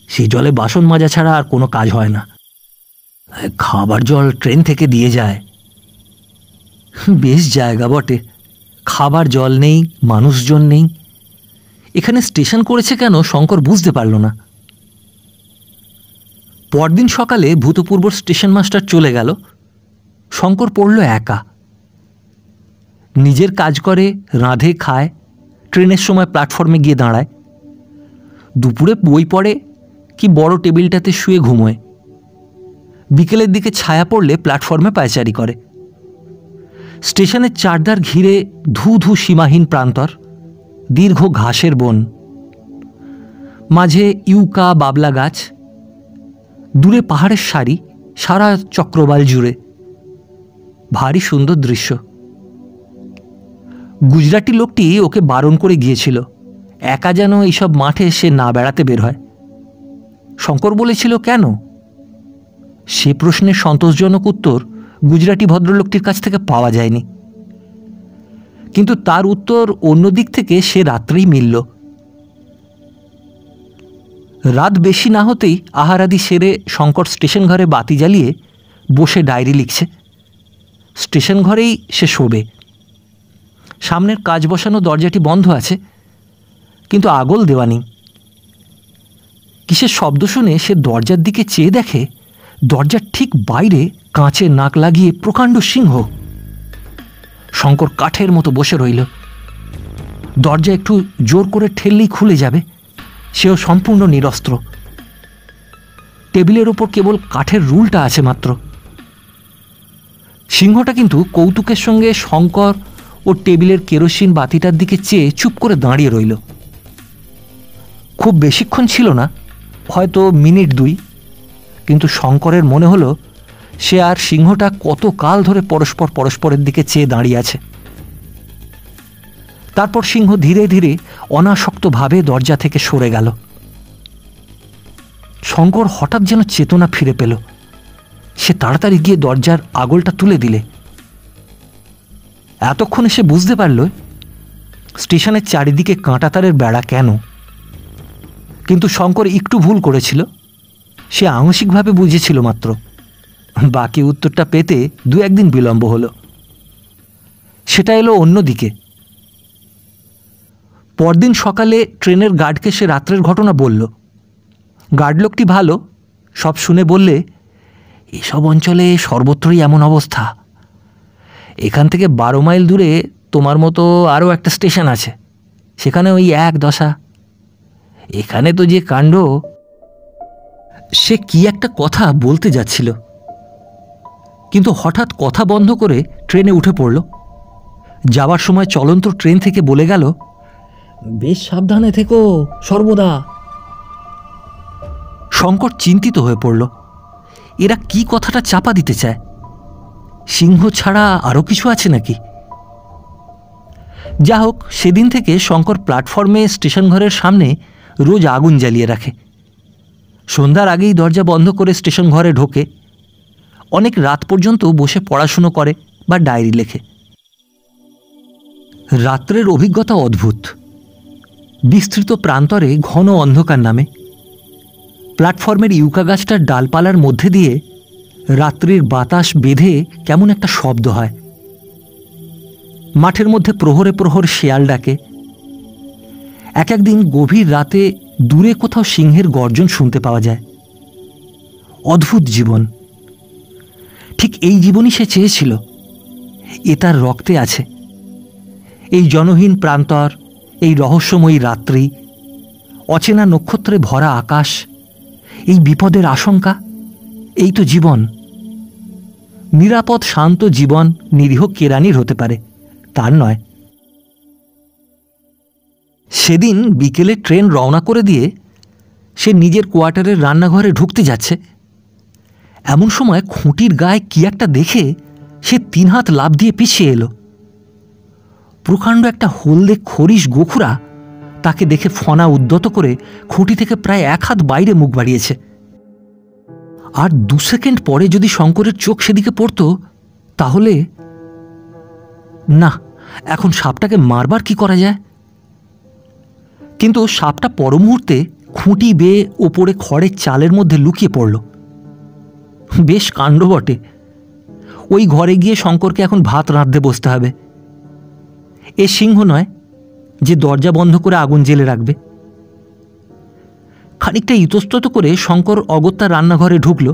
সেই জলে বাসন মাজা ছাড়া আর কোনো কাজ হয় না। খাবার জল ট্রেন থেকে দিয়ে যায়। বেশ জায়গা বটে, খাবার জল নেই, মানুষজন নেই। এখানে স্টেশন করেছে কেন শঙ্কর বুঝতে পারল না। পরদিন সকালে ভূতপূর্ব স্টেশন মাস্টার চলে গেল। শঙ্কর পড়ল একা। নিজের কাজ করে, রাঁধে, খায়, ট্রেনের সময় প্ল্যাটফর্মে গিয়ে দাঁড়ায়। দুপুরে বই পড়ে কি বড় টেবিলটাতে শুয়ে ঘুমোয়। বিকেলের দিকে ছায়া পড়লে প্ল্যাটফর্মে পায়চারি করে। স্টেশনের চারধার ঘিরে ধু ধু সীমাহীন প্রান্তর, দীর্ঘ ঘাসের বন, মাঝে ইউকা বাবলা গাছ, দূরে পাহাড়ের সারি সারা চক্রবাল জুড়ে। ভারী সুন্দর দৃশ্য। গুজরাটি লোকটি ওকে বারণ করে গিয়েছিল, একা যেন এইসব মাঠে সে না বেড়াতে বের হয়। শঙ্কর বলেছিল কেন? সে প্রশ্নের সন্তোষজনক উত্তর গুজরাটি ভদ্রলোকটির কাছ থেকে পাওয়া যায়নি। কিন্তু তার উত্তর অন্য দিক থেকে সে রাত্রেই মিলল। রাত বেশি না হতেই আহারাদি সেরে শঙ্কর স্টেশন ঘরে বাতি জ্বালিয়ে বসে ডায়েরি লিখছে। স্টেশন ঘরেই সে শোবে। সামনের কাজ বসানো দরজাটি বন্ধ আছে, কিন্তু আগল দেওয়া নেই। কিসের শব্দ শুনে সে দরজার দিকে চেয়ে দেখে দরজার ঠিক বাইরে কাঁচে নাক লাগিয়ে প্রকাণ্ড সিংহ। শঙ্কর কাঠের মতো বসে রইল। দরজা একটু জোর করে ঠেললেই খুলে যাবে, সেও সম্পূর্ণ নিরস্ত্র। টেবিলের ওপর কেবল কাঠের রুলটা আছে মাত্র। সিংহটা কিন্তু কৌতুকের সঙ্গে শঙ্কর ও টেবিলের কেরোসিন বাতিটার দিকে চেয়ে চুপ করে দাঁড়িয়ে রইল। খুব বেশিক্ষণ ছিল না, হয়তো মিনিট 2, কিন্তু শঙ্করের মনে হলো সে আর সিংহটা কত কাল ধরে পরস্পরের দিকে চেয়ে দাঁড়িয়ে আছে। তারপর সিংহ ধীরে ধীরে অনাসক্তভাবে দরজা থেকে সরে গেল। শঙ্কর হঠাৎ যেন চেতনা ফিরে পেল। সে তাড়াতাড়ি গিয়ে দরজার আগলটা তুলে দিলে। এতক্ষণে সে বুঝতে পারল স্টেশনের চারিদিকে কাঁটাতারের বেড়া কেন। কিন্তু শঙ্কর একটু ভুল করেছিল, সে আংশিকভাবে বুঝেছিল মাত্র। বাকি উত্তরটা পেতে 2-1 দিন বিলম্ব হলো। সেটা এলো অন্যদিকে। পরদিন সকালে ট্রেনের গার্ডকে সে রাত্রের ঘটনা বলল। গার্ড লোকটি ভালো, সব শুনে বললে, এসব অঞ্চলে সর্বত্রই এমন অবস্থা। এখান থেকে 12 মাইল দূরে তোমার মতো আরও একটা স্টেশন আছে, সেখানে ওই এক দশা। এখানে তো যে কাণ্ড। সে কি একটা কথা বলতে যাচ্ছিল, কিন্তু হঠাৎ কথা বন্ধ করে ট্রেনে উঠে পড়ল। যাবার সময় চলন্ত ট্রেন থেকে বলে গেল, বেশ সাবধানে থেকো সর্বদা। শঙ্কর চিন্তিত হয়ে পড়ল, এরা কি কথাটা চাপা দিতে চায়? সিংহ ছাড়া আরও কিছু আছে নাকি? যা হোক, সেদিন থেকে শঙ্কর প্ল্যাটফর্মে স্টেশন ঘরের সামনে রোজ আগুন জ্বালিয়ে রাখে। সন্ধ্যার আগেই দরজা বন্ধ করে স্টেশন ঘরে ঢোকে। অনেক রাত পর্যন্ত বসে পড়াশুনো করে বা ডায়েরি লেখে। রাত্রের অভিজ্ঞতা অদ্ভুত। বিস্তৃত প্রান্তরে ঘন অন্ধকার নামে। প্ল্যাটফর্মের ইউকা গাছটার ডালপালার মধ্যে দিয়ে রাত্রির বাতাস বেঁধে কেমন একটা শব্দ হয়। মাঠের মধ্যে প্রহরে প্রহর শেয়াল ডাকে। একদিন গভীর রাতে দূরে কোথাও সিংহের গর্জন শুনতে পাওয়া যায়। অদ্ভুত জীবন। ঠিক এই জীবনই সে চেয়েছিল। এ তার রক্তে আছে। এই জনহীন প্রান্তর, এই রহস্যময়ী রাত্রি, অচেনা নক্ষত্রে ভরা আকাশ, এই বিপদের আশঙ্কা, এই তো জীবন। নিরাপদ শান্ত জীবন নিরীহ কেরানির হতে পারে, তার নয়। সেদিন বিকেলে ট্রেন রওনা করে দিয়ে সে নিজের কোয়ার্টারের রান্নাঘরে ঢুকতে যাচ্ছে। এমন সময় খুঁটির গায়ে কি একটা দেখে সে 3 হাত লাফ দিয়ে পিছিয়ে এলো। প্রকাণ্ড একটা হলদে খরিশ গোখুরা তাকে দেখে ফনা উদ্যত করে খুঁটি থেকে প্রায় 1 হাত বাইরে মুখ বাড়িয়েছে। আর 2 সেকেন্ড পরে যদি শঙ্করের চোখ সেদিকে পড়ত, তাহলে না, এখন সাপটাকে মারবার কি করা যায়? কিন্তু সাপটা পর মুহূর্তে খুঁটি বেয়ে ওপরে খড়ের চালের মধ্যে লুকিয়ে পড়ল। বেশ কাণ্ড বটে। ওই ঘরে গিয়ে শঙ্করকে এখন ভাত রাঁধতে বসতে হবে। এ সিংহ নয় যে দরজা বন্ধ করে আগুন জ্বেলে রাখবে। খানিকটা ইতস্তত করে শঙ্কর অগত্যা রান্নাঘরে ঢুকল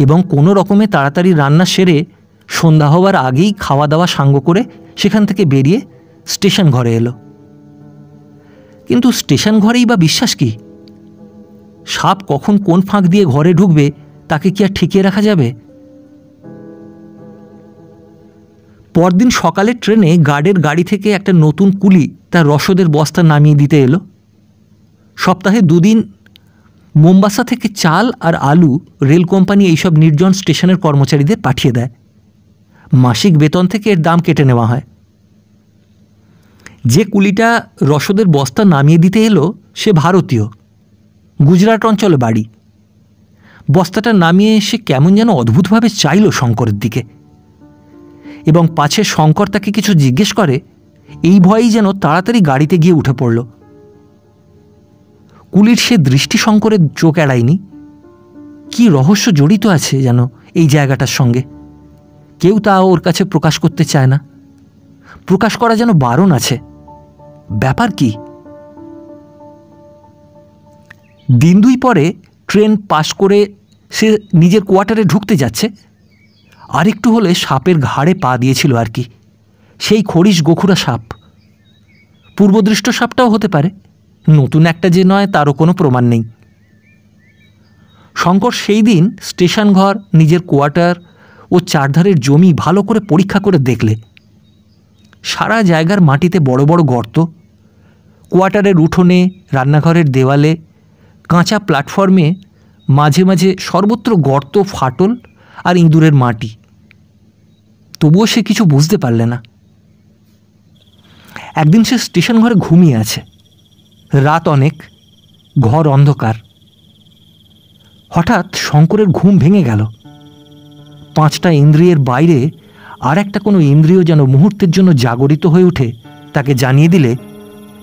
এবং কোনো রকমে তাড়াতাড়ি রান্না সেরে সন্ধ্যা হওয়ার আগেই খাওয়া দাওয়া সাঙ্গ করে সেখান থেকে বেরিয়ে স্টেশন ঘরে এলো। কিন্তু স্টেশন ঘরেই বা বিশ্বাস কি? সাপ কখন কোন ফাঁক দিয়ে ঘরে ঢুকবে তাকে কি আর ঠেকিয়ে রাখা যাবে? পরদিন সকালে ট্রেনে গার্ডের গাড়ি থেকে একটা নতুন কুলি তার রসদের বস্তা নামিয়ে দিতে এলো। সপ্তাহে 2 দিন মোম্বাসা থেকে চাল আর আলু রেল কোম্পানি এইসব নির্জন স্টেশনের কর্মচারীদের পাঠিয়ে দেয়। মাসিক বেতন থেকে এর দাম কেটে নেওয়া হয়। যে কুলিটা রসদের বস্তা নামিয়ে দিতে এলো সে ভারতীয়, গুজরাট অঞ্চলে বাড়ি। বস্তাটা নামিয়ে সে কেমন যেন অদ্ভুতভাবে চাইল শঙ্করের দিকে, এবং পাছে শঙ্কর তাকে কিছু জিজ্ঞেস করে এই ভয়েই যেন তাড়াতাড়ি গাড়িতে গিয়ে উঠে পড়ল। কুলির সে দৃষ্টি শঙ্করের চোখ এড়ায়নি। কি রহস্য জড়িত আছে যেন এই জায়গাটার সঙ্গে। কেউ তা ওর কাছে প্রকাশ করতে চায় না। প্রকাশ করা যেন বারণ আছে। ব্যাপার কি? দিন 2 পরে ট্রেন পাস করে সে নিজের কোয়ার্টারে ঢুকতে যাচ্ছে। আরেকটু হলে সাপের ঘাড়ে পা দিয়েছিল আর কি। সেই খরিশ গোখুরা সাপ। পূর্বদৃষ্ট সাপটাও হতে পারে, নতুন একটা যে নয় তারও কোনো প্রমাণ নেই। শঙ্কর সেই দিন স্টেশন ঘর, নিজের কোয়ার্টার ও চারধারের জমি ভালো করে পরীক্ষা করে দেখলে। সারা জায়গার মাটিতে বড় বড় গর্ত। কোয়ার্টারের উঠোনে, রান্নাঘরের দেওয়ালে, কাঁচা প্ল্যাটফর্মে মাঝে মাঝে সর্বত্র গর্ত, ফাটল আর ইঁদুরের মাটি। তবুও সে কিছু বুঝতে পারলে না। একদিন সে স্টেশন ঘরে ঘুমিয়ে আছে। রাত অনেক, ঘর অন্ধকার। হঠাৎ শঙ্করের ঘুম ভেঙে গেল। 5টা ইন্দ্রিয়ের বাইরে আর একটা কোনো ইন্দ্রিয় যেন মুহূর্তের জন্য জাগরিত হয়ে উঠে তাকে জানিয়ে দিলে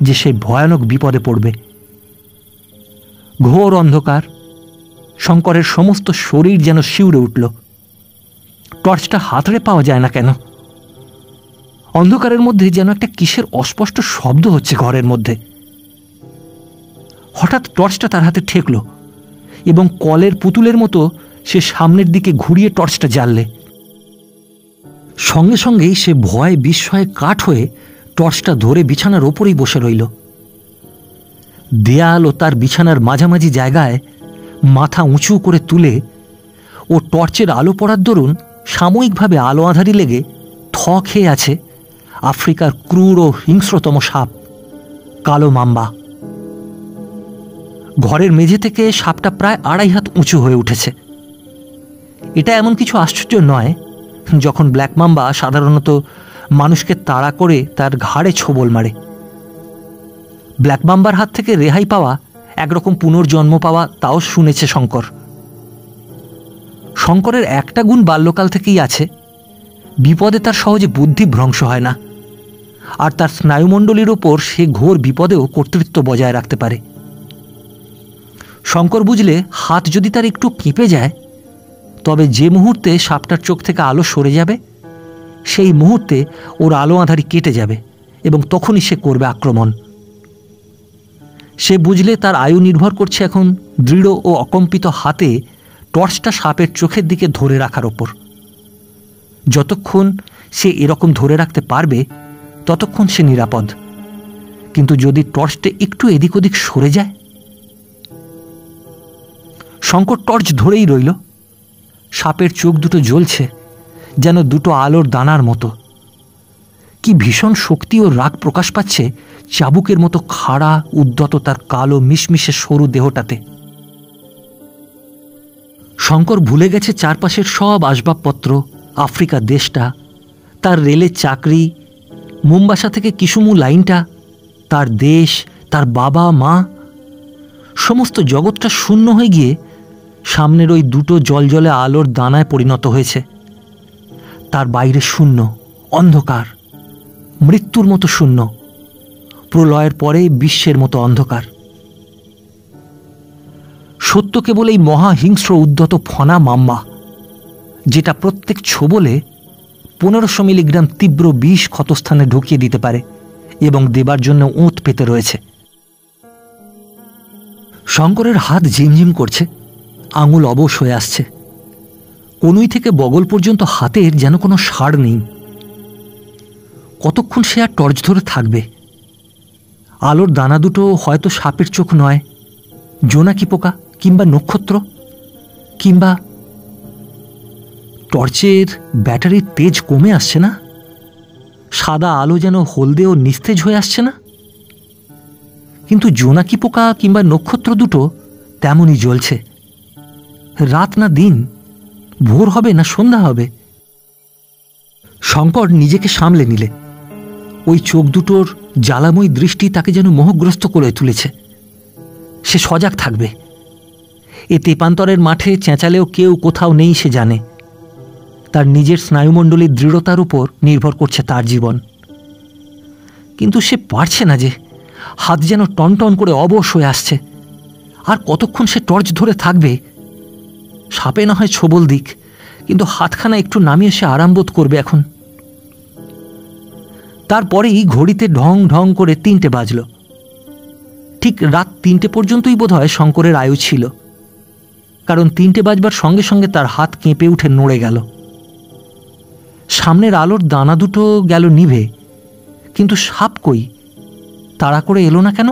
যে সে ভয়ানক বিপদে পড়বে। ঘোর অন্ধকার, শঙ্করের সমস্ত শরীর যেন শিউরে উঠল। টর্চটা হাতড়ে পাওয়া যায় না কেন? অন্ধকারের মধ্যে যেন একটা কিসের অস্পষ্ট শব্দ হচ্ছে ঘরের মধ্যে। হঠাৎ টর্চটা তার হাতে ঠেকল এবং কলের পুতুলের মতো সে সামনের দিকে ঘুরিয়ে টর্চটা জ্বাললে। সঙ্গে সঙ্গেই সে ভয়ে বিস্ময়ে কাঠ হয়ে টর্চটা ধরে বিছানার ওপরেই বসে রইল। দেয়াল ও তার বিছানার মাঝামাঝি জায়গায় মাথা উঁচু করে তুলে ও টর্চের আলো পড়ার দরুন সাময়িকভাবে আলো আঁধারি লেগে থ খেয়ে আছে আফ্রিকার ক্রূর ও হিংস্রতম সাপ, কালো মাম্বা। ঘরের মেঝে থেকে সাপটা প্রায় 2.5 হাত উঁচু হয়ে উঠেছে। এটা এমন কিছু আশ্চর্য নয় যখন ব্ল্যাক মাম্বা সাধারণত মানুষকে তাড়া করে তার ঘাড়ে ছোবল মারে। ব্ল্যাক মাম্বার হাত থেকে রেহাই পাওয়া একরকম পুনর্জন্ম পাওয়া, তাও শুনেছে শঙ্কর। শঙ্করের একটা গুণ বাল্যকাল থেকেই আছে, বিপদে তার সহজে বুদ্ধি ভ্রংশ হয় না, আর তার স্নায়ুমণ্ডলীর ওপর সে ঘোর বিপদেও কর্তৃত্ব বজায় রাখতে পারে। শঙ্কর বুঝলে হাত যদি তার একটু কেঁপে যায়, তবে যে মুহূর্তে সাপটার চোখ থেকে আলো সরে যাবে সেই মুহূর্তে ওর আলো আঁধারি কেটে যাবে এবং তখনই সে করবে আক্রমণ। সে বুঝলে তার আয়ু নির্ভর করছে এখন দৃঢ় ও অকম্পিত হাতে টর্চটা সাপের চোখের দিকে ধরে রাখার ওপর। যতক্ষণ সে এরকম ধরে রাখতে পারবে ততক্ষণ সে নিরাপদ, কিন্তু যদি টর্চটা একটু এদিক ওদিক সরে যায়। শঙ্কর টর্চ ধরেই রইল। সাপের চোখ দুটো জ্বলছে যেন দুটো আলোর দানার মতো। কি ভীষণ শক্তি ও রাগ প্রকাশ পাচ্ছে চাবুকের মতো খাড়া উদ্যত তার কালো মিশমিশে সরু দেহটাতে। শঙ্কর ভুলে গেছে চারপাশের সব আসবাবপত্র, আফ্রিকা দেশটা, তার রেলের চাকরি, মুম্বাসা থেকে কিসুমু লাইনটা, তার দেশ, তার বাবা মা। সমস্ত জগৎটা শূন্য হয়ে গিয়ে সামনের ওই দুটো জলজলে আলোর দানায় পরিণত হয়েছে। তার বাইরে শূন্য, অন্ধকার, মৃত্যুর মতো শূন্য, প্রলয়ের পরে বিশ্বের মতো অন্ধকার। সত্য কেবল এই মহাহিংস্র উদ্যত ফনা মাম্বা, যেটা প্রত্যেক ছোবলে 1500 মিলিগ্রাম তীব্র বিষ ক্ষতস্থানে ঢুকিয়ে দিতে পারে এবং দেবার জন্য ওঁত পেতে রয়েছে। শঙ্করের হাত ঝিমঝিম করছে, আঙুল অবশ হয়ে আসছে। কনুই থেকে বগল পর্যন্ত হাতের যেন কোনো সাড় নেই। কতক্ষণ সে আর টর্চ ধরে থাকবে? আলোর দানা দুটো হয়তো সাপের চোখ নয়, জোনাকি পোকা কিংবা নক্ষত্র, কিংবা টর্চের ব্যাটারির তেজ কমে আসছে না? সাদা আলো যেন হলদে ও নিস্তেজ হয়ে আসছে না? কিন্তু জোনাকি পোকা কিংবা নক্ষত্র দুটো তেমনই জ্বলছে। রাত না দিন, ভোর হবে না সন্ধ্যা হবে? শঙ্কর নিজেকে সামলে নিলে। ওই চোখ দুটোর জ্বালাময়ী দৃষ্টি তাকে যেন মোহগ্রস্ত করে তুলেছে। সে সজাগ থাকবে। এ তেপান্তরের মাঠে চেঁচালেও কেউ কোথাও নেই সে জানে। তার নিজের স্নায়ুমণ্ডলীর দৃঢ়তার উপর নির্ভর করছে তার জীবন। কিন্তু সে পারছে না, যে হাত যেন টনটন করে অবশ হয়ে আসছে। আর কতক্ষণ সে টর্চ ধরে থাকবে? সাপে না হয় ছোবল দিক, কিন্তু হাতখানা একটু নামিয়ে সে আরাম বোধ করবে এখন। তারপরেই ঘড়িতে ঢং ঢং করে 3টে বাজল। ঠিক রাত 3টে পর্যন্তই বোধ হয় শঙ্করের আয়ু ছিল, কারণ 3টে বাজবার সঙ্গে সঙ্গে তার হাত কেঁপে উঠে নড়ে গেল। সামনের আলোর দানা দুটো গেল নিভে, কিন্তু সাপ কই? তাড়া করে এলো না কেন?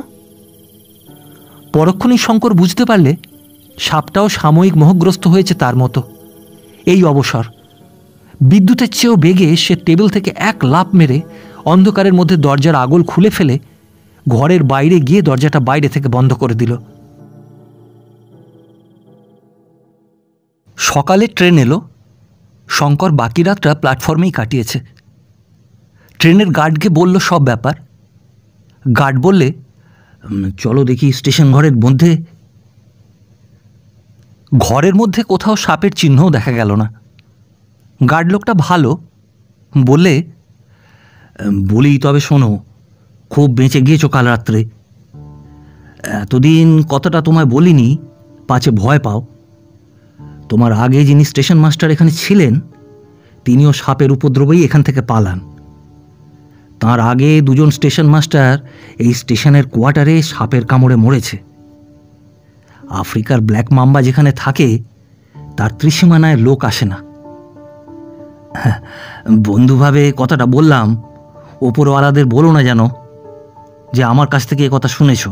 পরক্ষণেই শঙ্কর বুঝতে পারলে সাপটাও সাময়িক মোহগ্রস্ত হয়েছে তার মতো। এই অবসর বিদ্যুতের চেয়েও বেগে সে টেবিল থেকে এক লাফ মেরে অন্ধকারের মধ্যে দরজার আগল খুলে ফেলে ঘরের বাইরে গিয়ে দরজাটা বাইরে থেকে বন্ধ করে দিল। সকালে ট্রেন এলো। শঙ্কর বাকি রাতটা প্ল্যাটফর্মেই কাটিয়েছে। ট্রেনের গার্ডকে বলল সব ব্যাপার। গার্ড বললে, চলো দেখি স্টেশন ঘরের মধ্যে। ঘরের মধ্যে কোথাও সাপের চিহ্নও দেখা গেল না। গার্ড লোকটা ভালো, বললে, বলি তবে শোনো, খুব বেঁচে গিয়েছো কাল রাত্রে। এতদিন কথাটা তোমায় বলিনি, পাছে ভয় পাও। তোমার আগে যিনি স্টেশন মাস্টার এখানে ছিলেন, তিনিও সাপের উপদ্রবেই এখান থেকে পালান। তার আগে 2জন স্টেশন মাস্টার এই স্টেশনের কোয়ার্টারে সাপের কামড়ে মরেছে। আফ্রিকার ব্ল্যাক মাম্বা যেখানে থাকে তার ত্রিসীমানায় লোক আসে না। বন্ধুভাবে কথাটা বললাম, ওপরওয়ালাদের বলো না যেন যে আমার কাছ থেকে এ কথা শুনেছ।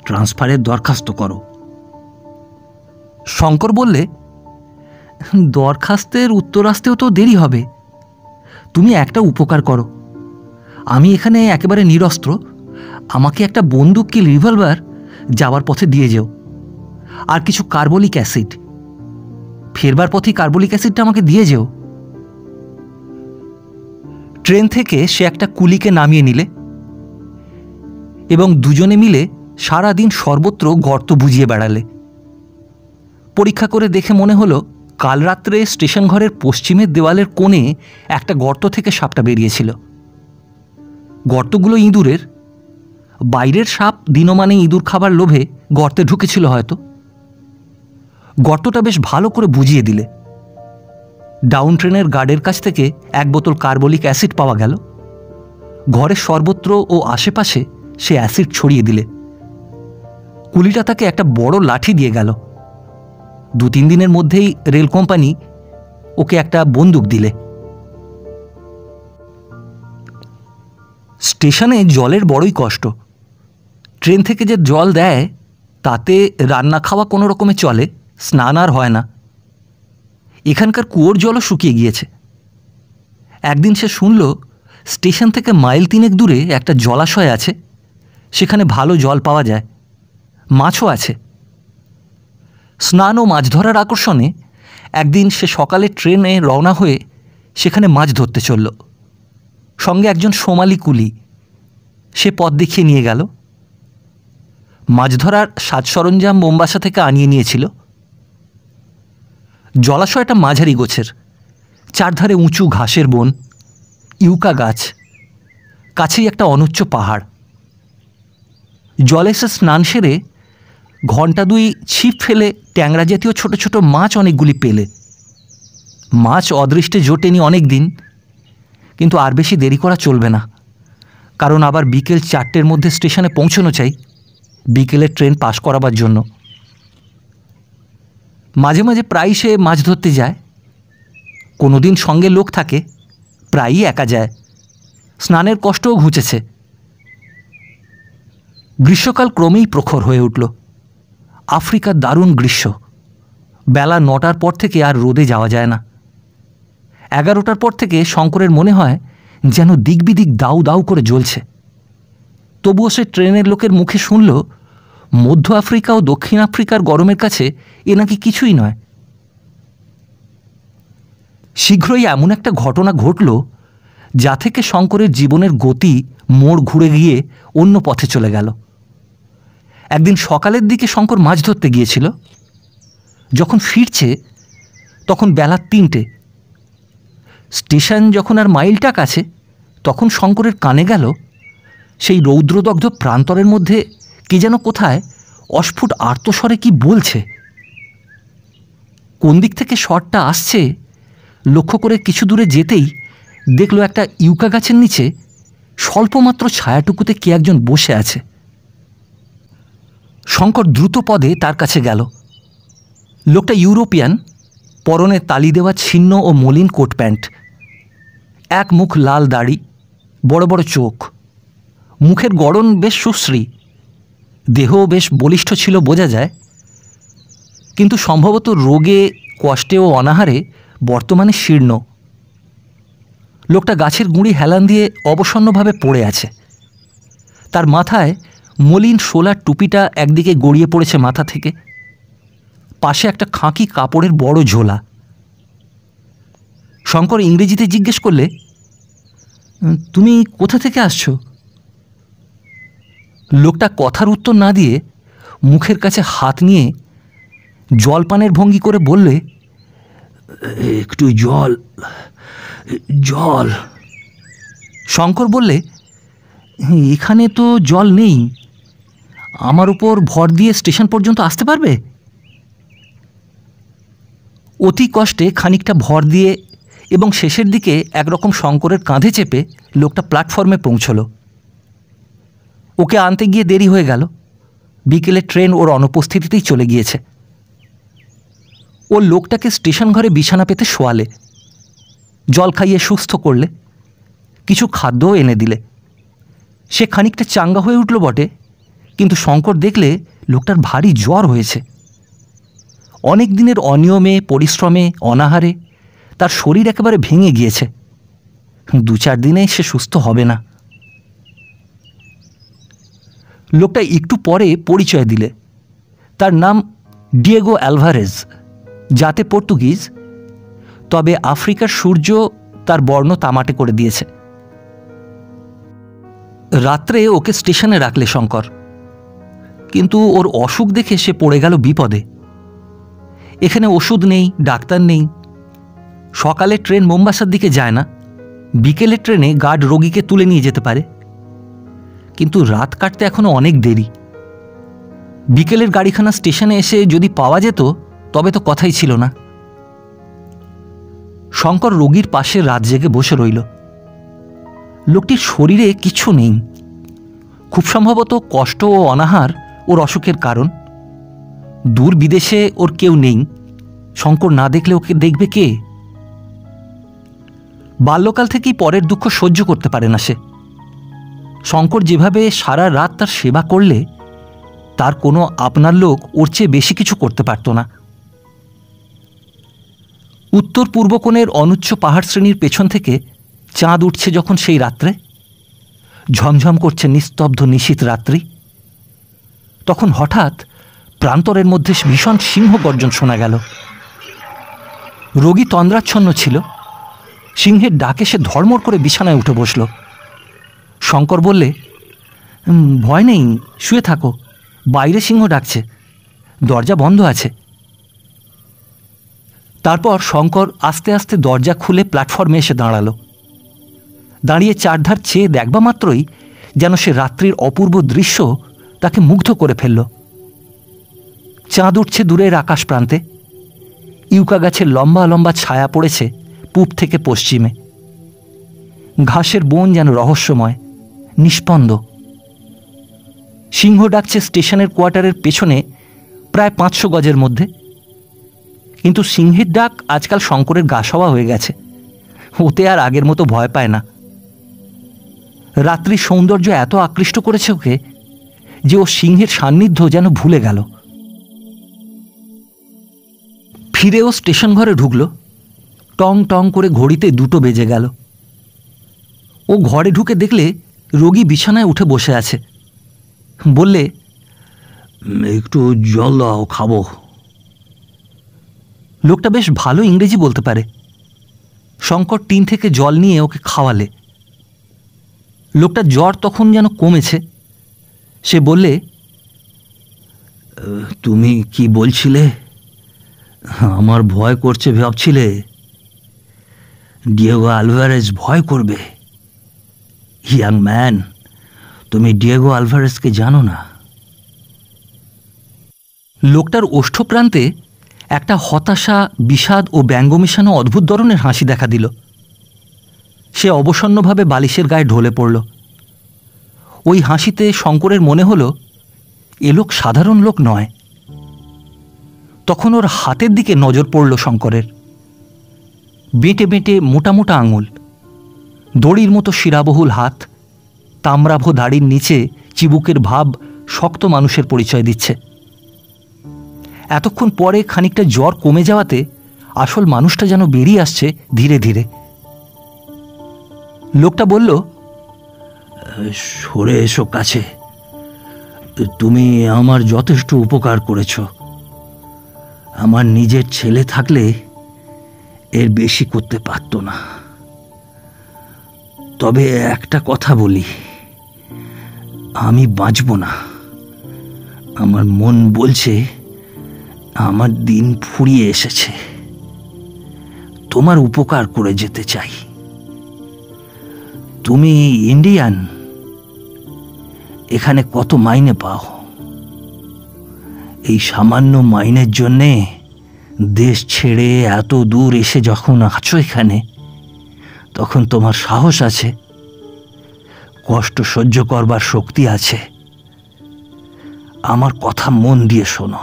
ট্রান্সফারের দরখাস্ত করো। শঙ্কর বললে, দরখাস্তের উত্তর আসতেও তো দেরি হবে। তুমি একটা উপকার করো, আমি এখানে একেবারে নিরস্ত্র, আমাকে একটা বন্দুক কি রিভলভার যাওয়ার পথে দিয়ে যেও, আর কিছু কার্বলিক অ্যাসিড। ফেরবার পথে কার্বলিক অ্যাসিডটা আমাকে দিয়ে যেও। ট্রেন থেকে সে একটা কুলিকে নামিয়ে নিলে এবং দুজনে মিলে সারাদিন সর্বত্র গর্ত বুঝিয়ে বেড়ালে। পরীক্ষা করে দেখে মনে হলো কাল রাত্রে স্টেশন ঘরের পশ্চিমের দেওয়ালের কোণে একটা গর্ত থেকে সাপটা বেরিয়েছিল। গর্তগুলো ইঁদুরের। বাইরের সাপ দিনমানে ইঁদুর খাবার লোভে গর্তে ঢুকেছিল হয়তো। গর্তটা বেশ ভালো করে বুঝিয়ে দিলে। ডাউন ট্রেনের গার্ডের কাছ থেকে 1 বোতল কার্বলিক অ্যাসিড পাওয়া গেল। ঘরের সর্বত্র ও আশেপাশে সে অ্যাসিড ছড়িয়ে দিলে। কুলিটা তাকে একটা বড় লাঠি দিয়ে গেল। 2-3 দিনের মধ্যেই রেল কোম্পানি ওকে একটা বন্দুক দিলে। স্টেশনে জলের বড়ই কষ্ট। ট্রেন থেকে যে জল দেয় তাতে রান্না খাওয়া কোনো রকমে চলে, স্নান আর হয় না। এখানকার কুয়োর জলও শুকিয়ে গিয়েছে। একদিন সে শুনল স্টেশন থেকে মাইল 3 দূরে একটা জলাশয় আছে, সেখানে ভালো জল পাওয়া যায়, মাছও আছে। স্নান ও মাছ ধরার আকর্ষণে একদিন সে সকালে ট্রেনে রওনা হয়ে সেখানে মাছ ধরতে চলল। সঙ্গে একজন সোমালি কুলি, সে পথ দেখিয়ে নিয়ে গেল। মাছ ধরার সাজ সরঞ্জাম বোম্বাসা থেকে আনিয়ে নিয়েছিল। জলাশয়টা মাঝারি গোছের, চারধারে উঁচু ঘাসের বন, ইউকা গাছ, কাছেই একটা অনুচ্চ পাহাড়। জলে সে স্নান সেরে ঘণ্টা 2 ছিপ ফেলে ট্যাংরা জাতীয় ছোট ছোট মাছ অনেকগুলি পেলে। মাছ অদৃষ্টে জোটেনি অনেক দিন, কিন্তু আর বেশি দেরি করা চলবে না, কারণ আবার বিকেল 4টের মধ্যে স্টেশনে পৌঁছানো চাই বিকেলের ট্রেন পাস করাবার জন্য। মাঝে মাঝে প্রায়ই সে মাছ ধরতে যায়। কোনো দিন সঙ্গে লোক থাকে, প্রায়ই একা যায়। স্নানের কষ্টও ঘুচেছে। গ্রীষ্মকাল ক্রমেই প্রখর হয়ে উঠল। আফ্রিকার দারুণ গ্রীষ্ম। বেলা 9টার পর থেকে আর রোদে যাওয়া যায় না। 11টার পর থেকে শঙ্করের মনে হয় যেন দিক বিদিক দাউ দাউ করে জ্বলছে। তবুও সে ট্রেনের লোকের মুখে শুনল মধ্য আফ্রিকা ও দক্ষিণ আফ্রিকার গরমের কাছে এ নাকি কিছুই নয়। শীঘ্রই এমন একটা ঘটনা ঘটল যা থেকে শঙ্করের জীবনের গতি মোড় ঘুরে গিয়ে অন্য পথে চলে গেল। একদিন সকালের দিকে শঙ্কর মাছ ধরতে গিয়েছিল। যখন ফিরছে তখন বেলা 3টে। স্টেশন যখন আর মাইলটা কাছে, তখন শঙ্করের কানে গেল সেই রৌদ্রদগ্ধ প্রান্তরের মধ্যে কে যেন কোথায় অস্ফুট আর্তস্বরে কি বলছে। কোন দিক থেকে স্বরটা আসছে লক্ষ্য করে কিছু দূরে যেতেই দেখল একটা ইউকা গাছের নিচে স্বল্পমাত্র ছায়াটুকুতে কে একজন বসে আছে। শঙ্কর দ্রুত পদে তার কাছে গেল। লোকটা ইউরোপিয়ান, পরনে তালি দেওয়া ছিন্ন ও মলিন কোট প্যান্ট, এক মুখ লাল দাড়ি, বড় বড় চোখ, মুখের গড়ন বেশ সুশ্রী, দেহ বেশ বলিষ্ঠ ছিল বোঝা যায়, কিন্তু সম্ভবত রোগে কষ্টে ও অনাহারে বর্তমানে শীর্ণ। লোকটা গাছের গুঁড়ি হেলান দিয়ে অবসন্নভাবে পড়ে আছে। তার মাথায় মলিন শোলার টুপিটা একদিকে গড়িয়ে পড়েছে মাথা থেকে। পাশে একটা খাঁকি কাপড়ের বড় ঝোলা। শঙ্কর ইংরেজিতে জিজ্ঞেস করলে, তুমি কোথা থেকে আসছো? লোকটা কথার উত্তর না দিয়ে মুখের কাছে হাত নিয়ে জলপানের ভঙ্গি করে বললে, একটু জল জল। শঙ্কর বললে, এখানে তো জল নেই, আমার উপর ভর দিয়ে স্টেশন পর্যন্ত আসতে পারবে? অতি কষ্টে খানিকটা ভর দিয়ে এবং শেষের দিকে একরকম শঙ্করের কাঁধে চেপে লোকটা প্ল্যাটফর্মে পৌঁছল। ওকে আনতে গিয়ে দেরি হয়ে গেল, বিকেলে ট্রেন ওর অনুপস্থিতিতেই চলে গিয়েছে। ও লোকটাকে স্টেশন ঘরে বিছানা পেতে শোয়ালে, জল খাইয়ে সুস্থ করলে, কিছু খাদ্যও এনে দিলে। সে খানিকটা চাঙ্গা হয়ে উঠল বটে, কিন্তু শঙ্কর দেখলে লোকটার ভারী জ্বর হয়েছে। অনেক দিনের অনিয়মে, পরিশ্রমে, অনাহারে তার শরীর একেবারে ভেঙে গিয়েছে। 2-4 দিনে সে সুস্থ হবে না। লোকটা একটু পরে পরিচয় দিলে, তার নাম ডিয়েগো আলভারেজ, জাতে পর্তুগিজ, তবে আফ্রিকার সূর্য তার বর্ণ তামাটে করে দিয়েছে। রাত্রে ওকে স্টেশনে রাখলে শঙ্কর, কিন্তু ওর অসুখ দেখে সে পড়ে গেল বিপদে। এখানে ওষুধ নেই, ডাক্তার নেই। সকালে ট্রেন মোম্বাসার দিকে যায় না, বিকেলে ট্রেনে গার্ড রোগীকে তুলে নিয়ে যেতে পারে, কিন্তু রাত কাটতে এখনো অনেক দেরি। বিকেলের গাড়িখানা স্টেশনে এসে যদি পাওয়া যেত তবে তো কথাই ছিল না। শঙ্কর রোগীর পাশে রাত জেগে বসে রইল। লোকটির শরীরে কিছু নেই, খুব সম্ভবত কষ্ট ও অনাহার ওর অসুখের কারণ। দূর বিদেশে ওর কেউ নেই, শঙ্কর না দেখলে ওকে দেখবে কে? বাল্যকাল থেকেই পরের দুঃখ সহ্য করতে পারে না সে। শঙ্কর যেভাবে সারা রাত তার সেবা করলে, তার কোনো আপনার লোক ওর চেয়ে বেশি কিছু করতে পারত না। উত্তর পূর্ব কোণের অনুচ্চ পাহাড় শ্রেণীর পেছন থেকে চাঁদ উঠছে যখন সেই রাত্রে, ঝমঝম করছে নিস্তব্ধ নিশীথ রাত্রি, তখন হঠাৎ প্রান্তরের মধ্যে ভীষণ সিংহ গর্জন শোনা গেল। রোগী তন্দ্রাচ্ছন্ন ছিল, সিংহের ডাকে সে ধড়মড় করে বিছানায় উঠে বসল। শঙ্কর বললে, ভয় নেই, শুয়ে থাকো, বাইরে সিংহ ডাকছে, দরজা বন্ধ আছে। তারপর শঙ্কর আস্তে আস্তে দরজা খুলে প্ল্যাটফর্মে এসে দাঁড়ালো। দাঁড়িয়ে চারধার চেয়ে দেখবা মাত্রই যেন সে রাত্রির অপূর্ব দৃশ্য তাকে মুগ্ধ করে ফেলল। চাঁদ উঠছে দূরের আকাশ প্রান্তে, ইউকা গাছের লম্বা লম্বা ছায়া পড়েছে পূব থেকে পশ্চিমে। ঘাসের বন যেন রহস্যময়, নিষ্পন্দ। সিংহ ডাকছে স্টেশনের কোয়ার্টারের পেছনে প্রায় 500 গজের মধ্যে, কিন্তু সিংহের ডাক আজকাল শঙ্করের গা সওয়া হয়ে গেছে, ওতে আর আগের মতো ভয় পায় না। রাত্রির সৌন্দর্য এত আকৃষ্ট করেছে ওকে যে ও সিংহের সান্নিধ্য যেন ভুলে গেল। ফিরেও স্টেশন ঘরে ঢুকল। টং টং করে ঘড়িতে 2টো বেজে গেল। ও ঘরে ঢুকে দেখলে রোগী বিছানায় উঠে বসে আছে। বললে, একটু জল দাও, খাবো। লোকটা বেশ ভালো ইংরেজি বলতে পারে। শঙ্কর টিন থেকে জল নিয়ে ওকে খাওয়ালে। লোকটার জ্বর তখন যেন কমেছে। সে বললে, তুমি কি বলছিলে? আমার ভয় করছে ভাবছিলে? ডিয়েগো আলভারেজ ভয় করবে? ইয়াং ম্যান, তুমি ডিয়েগো আলভারেজকে জানো না। লোকটার ওষ্ঠপ্রান্তে একটা হতাশা, বিষাদ ও ব্যঙ্গ মেশানো অদ্ভুত ধরনের হাসি দেখা দিল। সে অবসন্নভাবে বালিশের গায়ে ঢলে পড়ল। ওই হাসিতে শঙ্করের মনে হলো এ লোক সাধারণ লোক নয়। তখন ওর হাতের দিকে নজর পড়ল শঙ্করের। বেঁটে বেঁটে মোটা মোটা আঙুল, দড়ির মতো শিরাবহুল হাত, তাম্রাভ দাড়ির নিচে চিবুকের ভাব শক্ত মানুষের পরিচয় দিচ্ছে। এতক্ষণ পরে খানিকটা জ্বর কমে যাওয়াতে আসল মানুষটা যেন বেরিয়ে আসছে ধীরে ধীরে। লোকটা বলল, সরে এসো কাছে, তুমি আমার যথেষ্ট উপকার করেছ। আমার নিজের ছেলে থাকলে এর বেশি করতে পারত না। তবে একটা কথা বলি, আমি বাঁচব না। আমার মন বলছে আমার দিন ফুরিয়ে এসেছে। তোমার উপকার করে যেতে চাই। তুমি ইন্ডিয়ান, এখানে কত মাইনে পাও? এই সামান্য মাইনের জন্যে দেশ ছেড়ে এত দূর এসে যখন আছো এখানে, তখন তোমার সাহস আছে, কষ্ট সহ্য করবার শক্তি আছে। আমার কথা মন দিয়ে শোনো,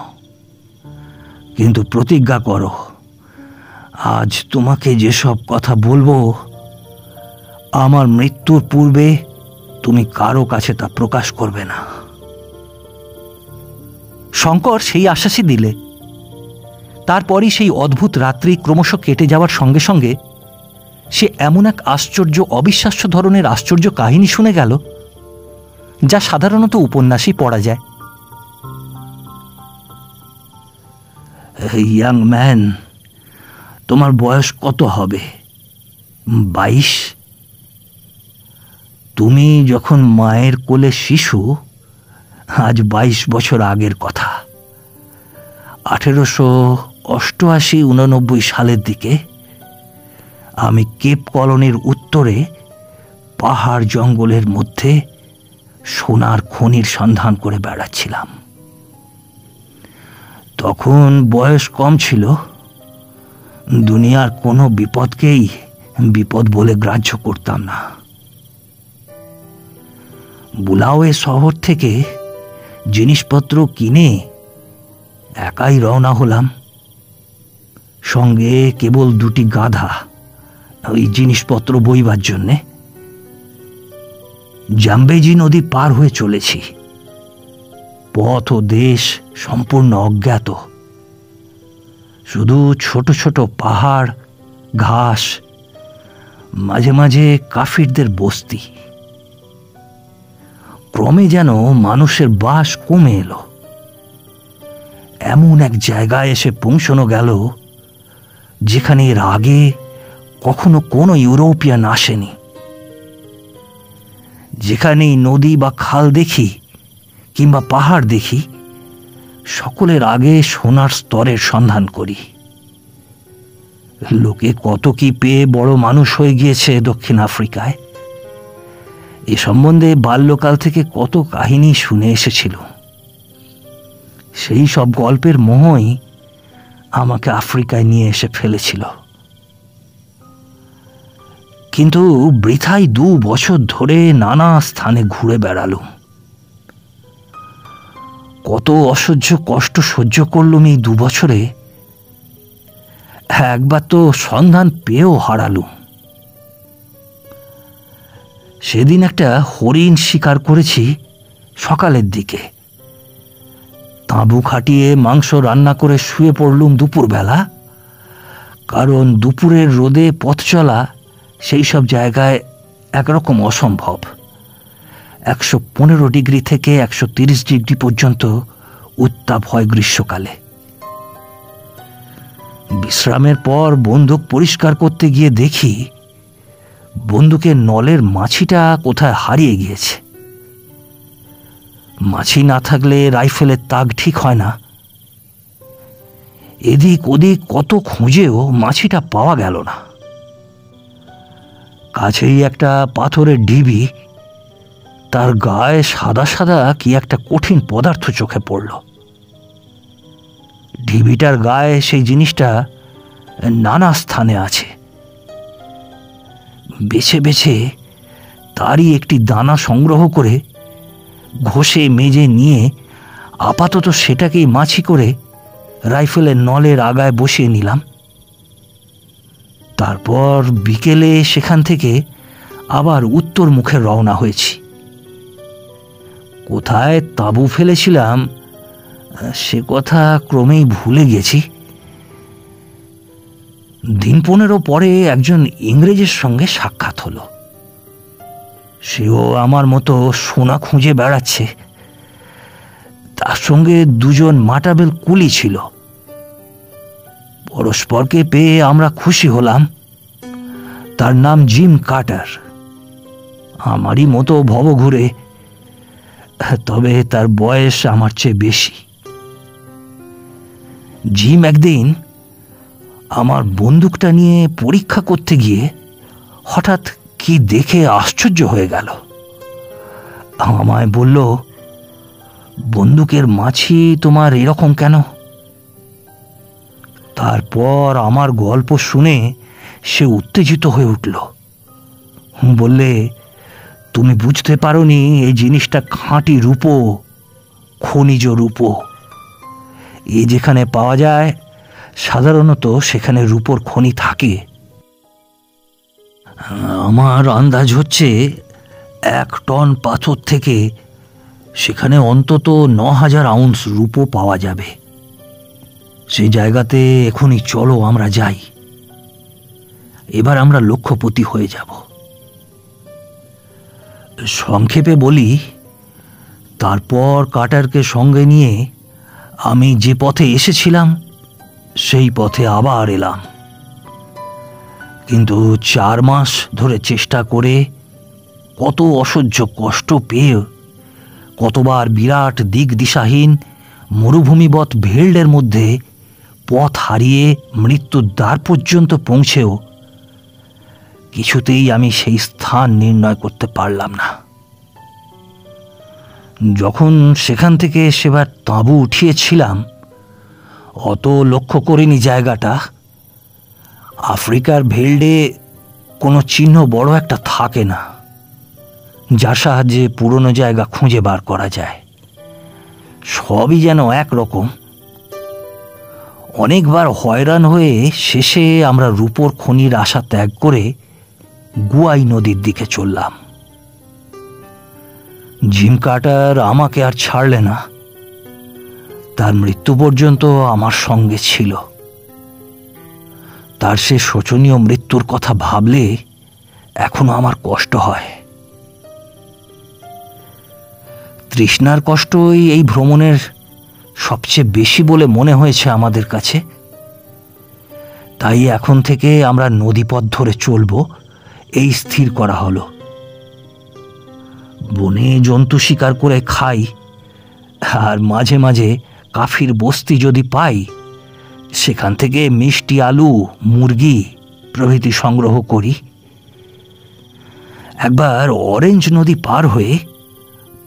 কিন্তু প্রতিজ্ঞা করো, আজ তোমাকে যেসব কথা বলবো, আমার মৃত্যুর পূর্বে তুমি কারো কাছে তা প্রকাশ করবে না। শঙ্কর সেই আশ্বাসই দিলে। তারপরই সেই অদ্ভুত রাত্রি ক্রমশ কেটে যাওয়ার সঙ্গে সঙ্গে সে এমন এক আশ্চর্য, অবিশ্বাস্য ধরনের আশ্চর্য কাহিনী শুনে গেল, যা সাধারণত উপন্যাসেই পড়া যায়। ইয়াং ম্যান, তোমার বয়স কত হবে? 22? তুমি যখন মায়ের কোলে শিশু, আজ 22 বছর আগের কথা, 1888-89 সালের দিকে আমি কেপ কলোনির উত্তরে পাহাড় জঙ্গলের মধ্যে সোনার খনির সন্ধান করে বেড়াচ্ছিলাম। তখন বয়স কম ছিল, দুনিয়ার কোনো বিপদকেই বিপদ বলে গ্রাহ্য করতাম না। বুলাওয়ে শহর থেকে জিনিসপত্র কিনে একাই রওনা হলাম, সঙ্গে কেবল 2টি গাধা, ওই জিনিসপত্র বইবার জন্যে। জাম্বেজি নদী পার হয়ে চলেছি। পথ ও দেশ সম্পূর্ণ অজ্ঞাত, শুধু ছোট ছোট পাহাড়, ঘাস, মাঝে মাঝে কাফিরদের বস্তি। ক্রমে যেন মানুষের বাস কমে এলো। এমন এক জায়গায় এসে পৌঁছানো গেল যেখানে এর আগে কখনো কোনো ইউরোপিয়ান আসেনি। যেখানেই নদী বা খাল দেখি কিংবা পাহাড় দেখি, সকলের আগে সোনার স্তরের সন্ধান করি। লোকে কত কি পেয়ে বড় মানুষ হয়ে গিয়েছে দক্ষিণ আফ্রিকায়, এ সম্বন্ধে বাল্যকাল থেকে কত কাহিনী শুনে এসেছিল। সেই সব গল্পের মোহই আমাকে আফ্রিকায় নিয়ে এসে ফেলেছিল। কিন্তু বৃথাই 2 বছর ধরে নানা স্থানে ঘুরে বেড়ালুম। কত অসহ্য কষ্ট সহ্য করলুম এই 2 বছরে। একবার তো সন্ধান পেয়েও হারালুম। সেদিন একটা হরিণ শিকার করেছি সকালের দিকে। তাঁবু খাটিয়ে মাংস রান্না করে শুয়ে পড়লুম দুপুরবেলা, কারণ দুপুরের রোদে পথ চলা সেই সব জায়গায় একরকম অসম্ভব। 115 ডিগ্রি থেকে 130 ডিগ্রি পর্যন্ত উত্তাপ হয় গ্রীষ্মকালে। বিশ্রামের পর বন্দুক পরিষ্কার করতে গিয়ে দেখি বন্দুকের নলের মাছিটা কোথায় হারিয়ে গিয়েছে। মাছি না থাকলে রাইফেলের তাক ঠিক হয় না। এদিক ওদিক কত খুঁজেও মাছিটা পাওয়া গেল না। কাছেই একটা পাথরের ঢিবি, তার গায়ে সাদা সাদা কি একটা কঠিন পদার্থ চোখে পড়ল। ঢিবিটার গায়ে সেই জিনিসটা নানা স্থানে আছে। বেছে বেছে তারই একটি দানা সংগ্রহ করে ঘষে মেজে নিয়ে আপাতত সেটাকেই মাছি করে রাইফেলের নলের আগায় বসিয়ে নিলাম। তারপর বিকেলে সেখান থেকে আবার উত্তর মুখে রওনা হয়েছি। কোথায় তাঁবু ফেলেছিলাম সে কথা ক্রমেই ভুলে গেছি। দিন 15 পরে একজন ইংরেজের সঙ্গে সাক্ষাৎ হলো। সেও আমার মতো সোনা খুঁজে বেড়াচ্ছে। তার সঙ্গে 2 জন মাটাবেল কুলি ছিল। পরস্পরকে পেয়ে আমরা খুশি হলাম। তার নাম জিম কার্টার, আমারই মতো ভবঘুরে, তবে তার বয়স আমার চেয়ে বেশি। জিম একদিন আমার বন্দুকটা নিয়ে পরীক্ষা করতে গিয়ে হঠাৎ কি দেখে আশ্চর্য হয়ে গেল। আমায় বলল, বন্দুকের মাছি তোমার এরকম কেন? তারপর আমার গল্প শুনে সে উত্তেজিত হয়ে উঠল। বললে, তুমি বুঝতে পারোনি এই জিনিসটা খাঁটি রূপো, খনিজ রূপো। এ যেখানে পাওয়া যায় সাধারণত সেখানে রূপোর খনি থাকে। আমার আন্দাজ হচ্ছে 1 টন পাথর থেকে সেখানে অন্তত 9,000 আউন্স রূপো পাওয়া যাবে। সেই জায়গাতে এখনই চলো আমরা যাই। এবার আমরা লক্ষ্যপতি হয়ে যাব। সংক্ষেপে বলি, তারপর কাটারকে সঙ্গে নিয়ে আমি যে পথে এসেছিলাম সেই পথে আবার এলাম। কিন্তু 4 মাস ধরে চেষ্টা করে, কত অসহ্য কষ্ট পেয়ে, কতবার বিরাট দিক দিশাহীন মরুভূমিবৎ ভেল্ডের মধ্যে পথ হারিয়ে মৃত্যুর দ্বার পর্যন্ত পৌঁছেও কিছুতেই আমি সেই স্থান নির্ণয় করতে পারলাম না। যখন সেখান থেকে সেবার তাঁবু উঠিয়েছিলাম, অত লক্ষ্য করিনি জায়গাটা। আফ্রিকার ভেল্ডে কোনো চিহ্ন বড় একটা থাকে না, যার সাহায্যে পুরনো জায়গা খুঁজে বার করা যায়। সবই যেন একরকম। অনেকবার হয়রান হয়ে শেষে আমরা রূপোর খনির আশা ত্যাগ করে গুয়াই নদীর দিকে চললাম। জিম কার্টার আমাকে আর ছাড়লে না। তার মৃত্যু পর্যন্ত আমার সঙ্গে ছিল। তার সে শোচনীয় মৃত্যুর কথা ভাবলে এখনো আমার কষ্ট হয়। তৃষ্ণার কষ্টই এই ভ্রমণের সবচেয়ে বেশি বলে মনে হয়েছে আমাদের কাছে। তাই এখন থেকে আমরা নদীপথ ধরে চলব এই স্থির করা হলো। বনে জন্তু শিকার করে খাই, আর মাঝে মাঝে কাফির বস্তি যদি পাই সেখান থেকে মিষ্টি আলু, মুরগি প্রভৃতি সংগ্রহ করি। একবার অরেঞ্জ নদী পার হয়ে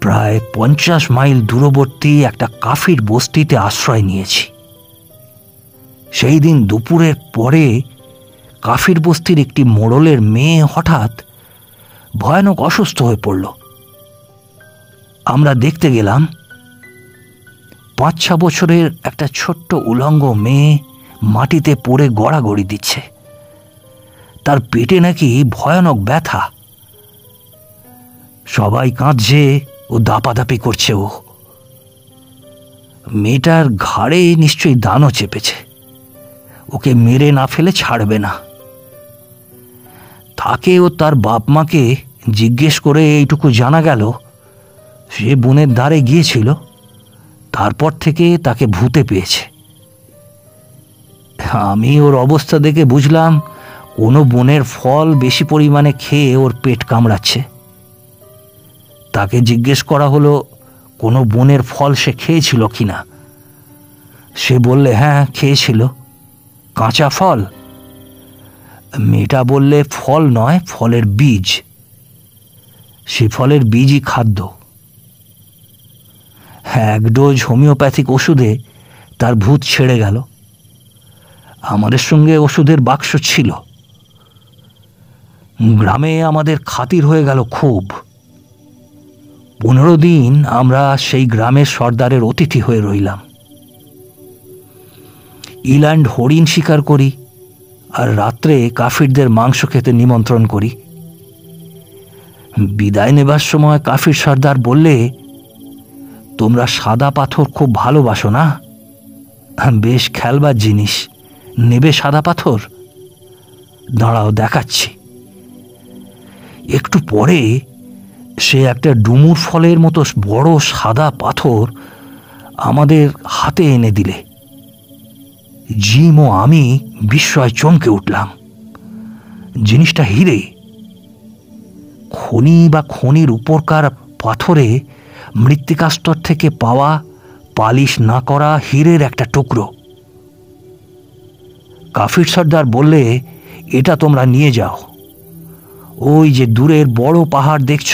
প্রায় 50 মাইল দূরবর্তী একটা কাফির বস্তিতে আশ্রয় নিয়েছি। সেই দিন দুপুরের পরে কাফির বস্তির একটি মোড়লের মেয়ে হঠাৎ ভয়ানক অসুস্থ হয়ে পড়ল। আমরা দেখতে গেলাম। 5-6 বছরের একটা ছোট্ট উলঙ্গ মেয়ে মাটিতে পড়ে গড়াগড়ি দিচ্ছে। তার পেটে নাকি ভয়ানক ব্যথা। সবাই কাঁদছে ও দাপাদাপি করছে। ও মেয়েটার ঘাড়ে নিশ্চয়ই দানও চেপেছে। ওকে মেরে না ফেলে ছাড়বে না। তাকে ও তার বাপ মাকে জিজ্ঞেস করে এইটুকু জানা গেল, সে বনের ধারে গিয়েছিল, তারপর থেকে তাকে ভূতে পেয়েছে। আমি ওর অবস্থা দেখে বুঝলাম কোনো বনের ফল বেশি পরিমাণে খেয়ে ওর পেট কামড়াচ্ছে। তাকে জিজ্ঞেস করা হলো কোনো বনের ফল সে খেয়েছিল কিনা। সে বললে হ্যাঁ খেয়েছিল। কাঁচা ফল? মেয়েটা বললে ফল নয়, ফলের বীজ। সে ফলের বীজই খাদ্য। 1 ডোজ হোমিওপ্যাথিক ওষুধে তার ভূত ছেড়ে গেল। আমাদের সঙ্গে ওষুধের বাক্স ছিল। গ্রামে আমাদের খাতির হয়ে গেল খুব। 15 দিন আমরা সেই গ্রামের সর্দারের অতিথি হয়ে রইলাম। ইল্যান্ড হরিণ শিকার করি, আর রাত্রে কাফিরদের মাংস খেতে নিমন্ত্রণ করি। বিদায় নেবার সময় কাফির সর্দার বললে, তোমরা সাদা পাথর খুব ভালোবাসো না? বেশ খেলবার জিনিস, নেবে সাদা পাথর? দাঁড়াও দেখাচ্ছি। একটু পরে সে একটা ডুমুর ফলের মতো বড় সাদা পাথর আমাদের হাতে এনে দিলে। জিম ও আমি বিস্ময়ে চমকে উঠলাম। জিনিসটা হিরে। খনি বা খনির উপরকার পাথরে মৃত্তিকাস্তর থেকে পাওয়া পালিশ না করা হীরের একটা টুকরো। কাফির সর্দার বললে, এটা তোমরা নিয়ে যাও। ওই যে দূরের বড় পাহাড় দেখছ,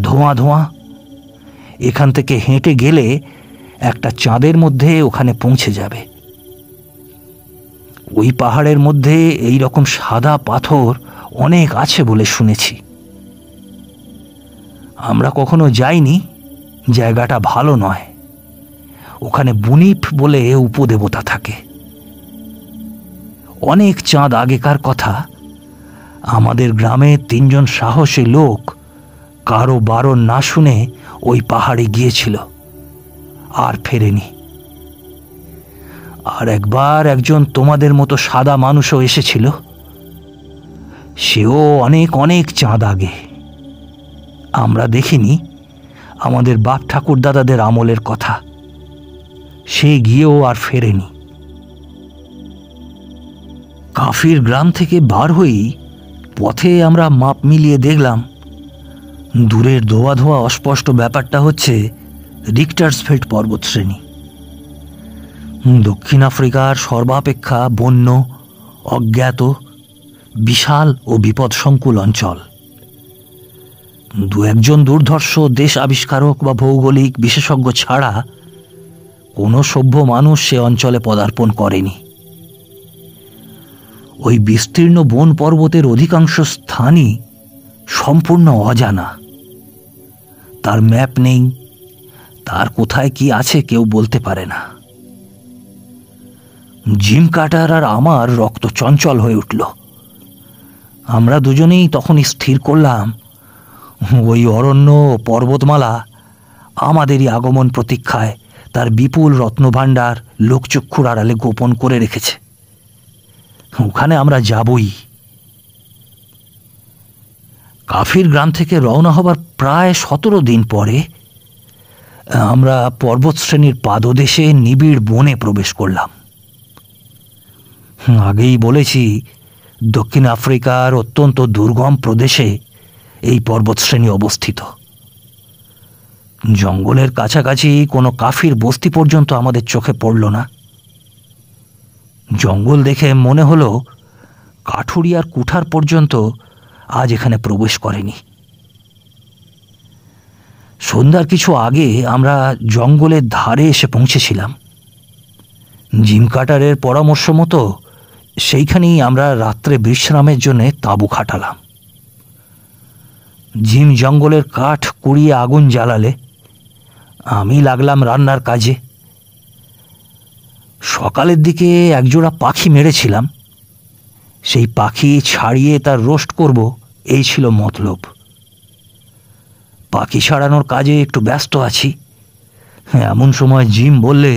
ধোঁয়া ধোঁয়া, এখান থেকে হেঁটে গেলে একটা চাঁদের মধ্যে ওখানে পৌঁছে যাবে। ওই পাহাড়ের মধ্যে এই রকম সাদা পাথর অনেক আছে বলে শুনেছি। আমরা কখনো যাইনি, জায়গাটা ভালো নয়। ওখানে বুনিপ বলে উপদেবতা থাকে। অনেক চাঁদ আগেকার কথা আমাদের গ্রামে 3 জন সাহসী লোক কারো বারণ না শুনে ওই পাহাড়ে গিয়েছিল, আর ফেরেনি। আর একবার একজন তোমাদের মতো সাদা মানুষও এসেছিল, সেও অনেক অনেক চাঁদ আগে। আমরা দেখিনি, আমাদের বাপ ঠাকুর দাদাদের আমলের কথা। সে গিয়েও আর ফেরেনি। কাফির গ্রাম থেকে বার হয়েই পথে আমরা মাপ মিলিয়ে দেখলাম দূরের ধোয়া ধোয়া অস্পষ্ট ব্যাপারটা হচ্ছে রিক্টার্সফেল্ড পর্বতশ্রেণী, দক্ষিণ আফ্রিকার সর্বাপেক্ষা বন্য, অজ্ঞাত, বিশাল ও বিপদসংকুল অঞ্চল। 2-1 দুর্ধর্ষ দেশ আবিষ্কারক বা ভৌগোলিক বিশেষজ্ঞ ছাড়া কোনো সভ্য মানুষ সে অঞ্চলে পদার্পণ করেনি। ওই বিস্তীর্ণ বন পর্বতের অধিকাংশ স্থানই সম্পূর্ণ অজানা। তার ম্যাপ নেই, তার কোথায় কি আছে কেউ বলতে পারে না। জিম কার্টার আর আমার রক্ত চঞ্চল হয়ে উঠল। আমরা দুজনেই তখন স্থির করলাম ওই অরণ্য পর্বতমালা আমাদেরই আগমন প্রতীক্ষায় তার বিপুল রত্নভাণ্ডার লোকচক্ষুর আড়ালে গোপন করে রেখেছে। ওখানে আমরা যাবই। কাফির গ্রাম থেকে রওনা হবার প্রায় 17 দিন পরে আমরা পর্বতশ্রেণীর পাদদেশে নিবিড় বনে প্রবেশ করলাম। আগেই বলেছি, দক্ষিণ আফ্রিকার অত্যন্ত দুর্গম প্রদেশে এই পর্বতশ্রেণী অবস্থিত। জঙ্গলের কাছাকাছি কোনো কাফির বস্তি পর্যন্ত আমাদের চোখে পড়ল না। জঙ্গল দেখে মনে হলো কাঠুরিয়ার কুঠার পর্যন্ত আজ এখানে প্রবেশ করেনি। সন্ধ্যার কিছু আগে আমরা জঙ্গলের ধারে এসে পৌঁছেছিলাম। জিম কাটারের পরামর্শ মতো সেইখানেই আমরা রাত্রে বিশ্রামের জন্য তাঁবু খাটালাম। জিম জঙ্গলের কাঠ কুড়িয়ে আগুন জ্বালালে, আমি লাগলাম রান্নার কাজে। সকালের দিকে একজোড়া পাখি মেরেছিলাম, সেই পাখি ছাড়িয়ে তার রোস্ট করব, এই ছিল মতলব। পাখি ছাড়ানোর কাজে একটু ব্যস্ত আছি। এমন সময় জিম বললে,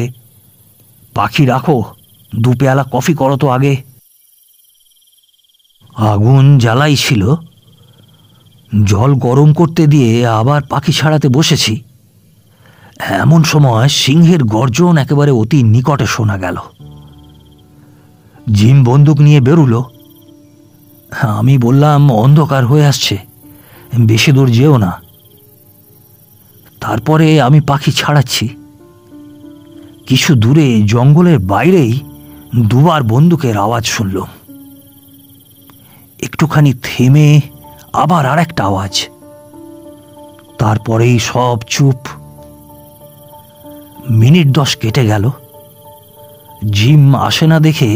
পাখি রাখো, 2 পেয়ালা কফি করো তো আগে। আগুন জ্বালাই ছিল, জল গরম করতে দিয়ে আবার পাখি ছাড়াতে বসেছি। এমন সময় সিংহের গর্জন একেবারে অতি নিকটে শোনা গেল। জিম বন্দুক নিয়ে বেরুলো। আমি বললাম, অন্ধকার হয়ে আসছে, বেশি দূর যেও না। তারপরে আমি পাখি ছাড়াচ্ছি। কিছু দূরে জঙ্গলের বাইরেই 2 বার বন্দুকের আওয়াজ শুনলাম। একটুখানি থেমে আবার আর একটা আওয়াজ, তারপরেই সব চুপ। মিনিট 10 কেটে গেল। জিম আসে না দেখে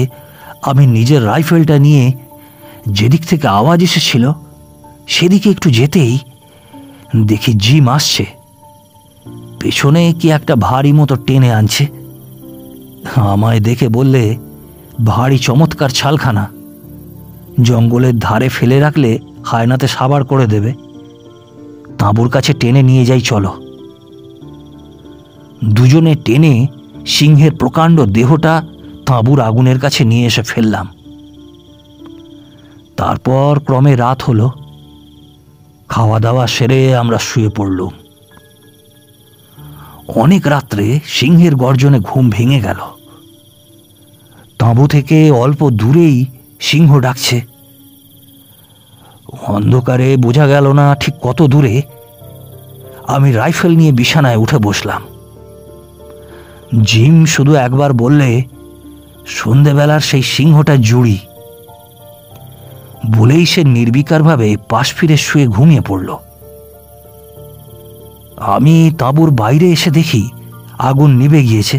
আমি নিজের রাইফেলটা নিয়ে যেদিক থেকে আওয়াজ এসেছিল সেদিকে একটু যেতেই দেখি জিম আসছে। পেছনে কি একটা ভারী মতো টেনে আনছে। আমায় দেখে বললে, ভারী চমৎকার ছালখানা, জঙ্গলের ধারে ফেলে রাখলে হায়নাতে সাবার করে দেবে। তাঁবুর কাছে টেনে নিয়ে যাই, চলো। দুজনে টেনে সিংহের প্রকাণ্ড দেহটা তাঁবুর আগুনের কাছে নিয়ে এসে ফেললাম। তারপর ক্রমে রাত হলো। খাওয়া দাওয়া সেরে আমরা শুয়ে পড়লুম। অনেক রাত্রে সিংহের গর্জনে ঘুম ভেঙে গেল। তাঁবু থেকে অল্প দূরেই সিংহ ডাকছে। অন্ধকারে বোঝা গেল না ঠিক কত দূরে। আমি রাইফেল নিয়ে বিছানায় উঠে বসলাম। জিম শুধু একবার বললে, সন্ধেবেলার সেই সিংহটা জুড়ি বলেই সে নির্বিকারভাবে পাশ ফিরে শুয়ে ঘুমিয়ে পড়ল। আমি তাঁবুর বাইরে এসে দেখি আগুন নিভে গিয়েছে।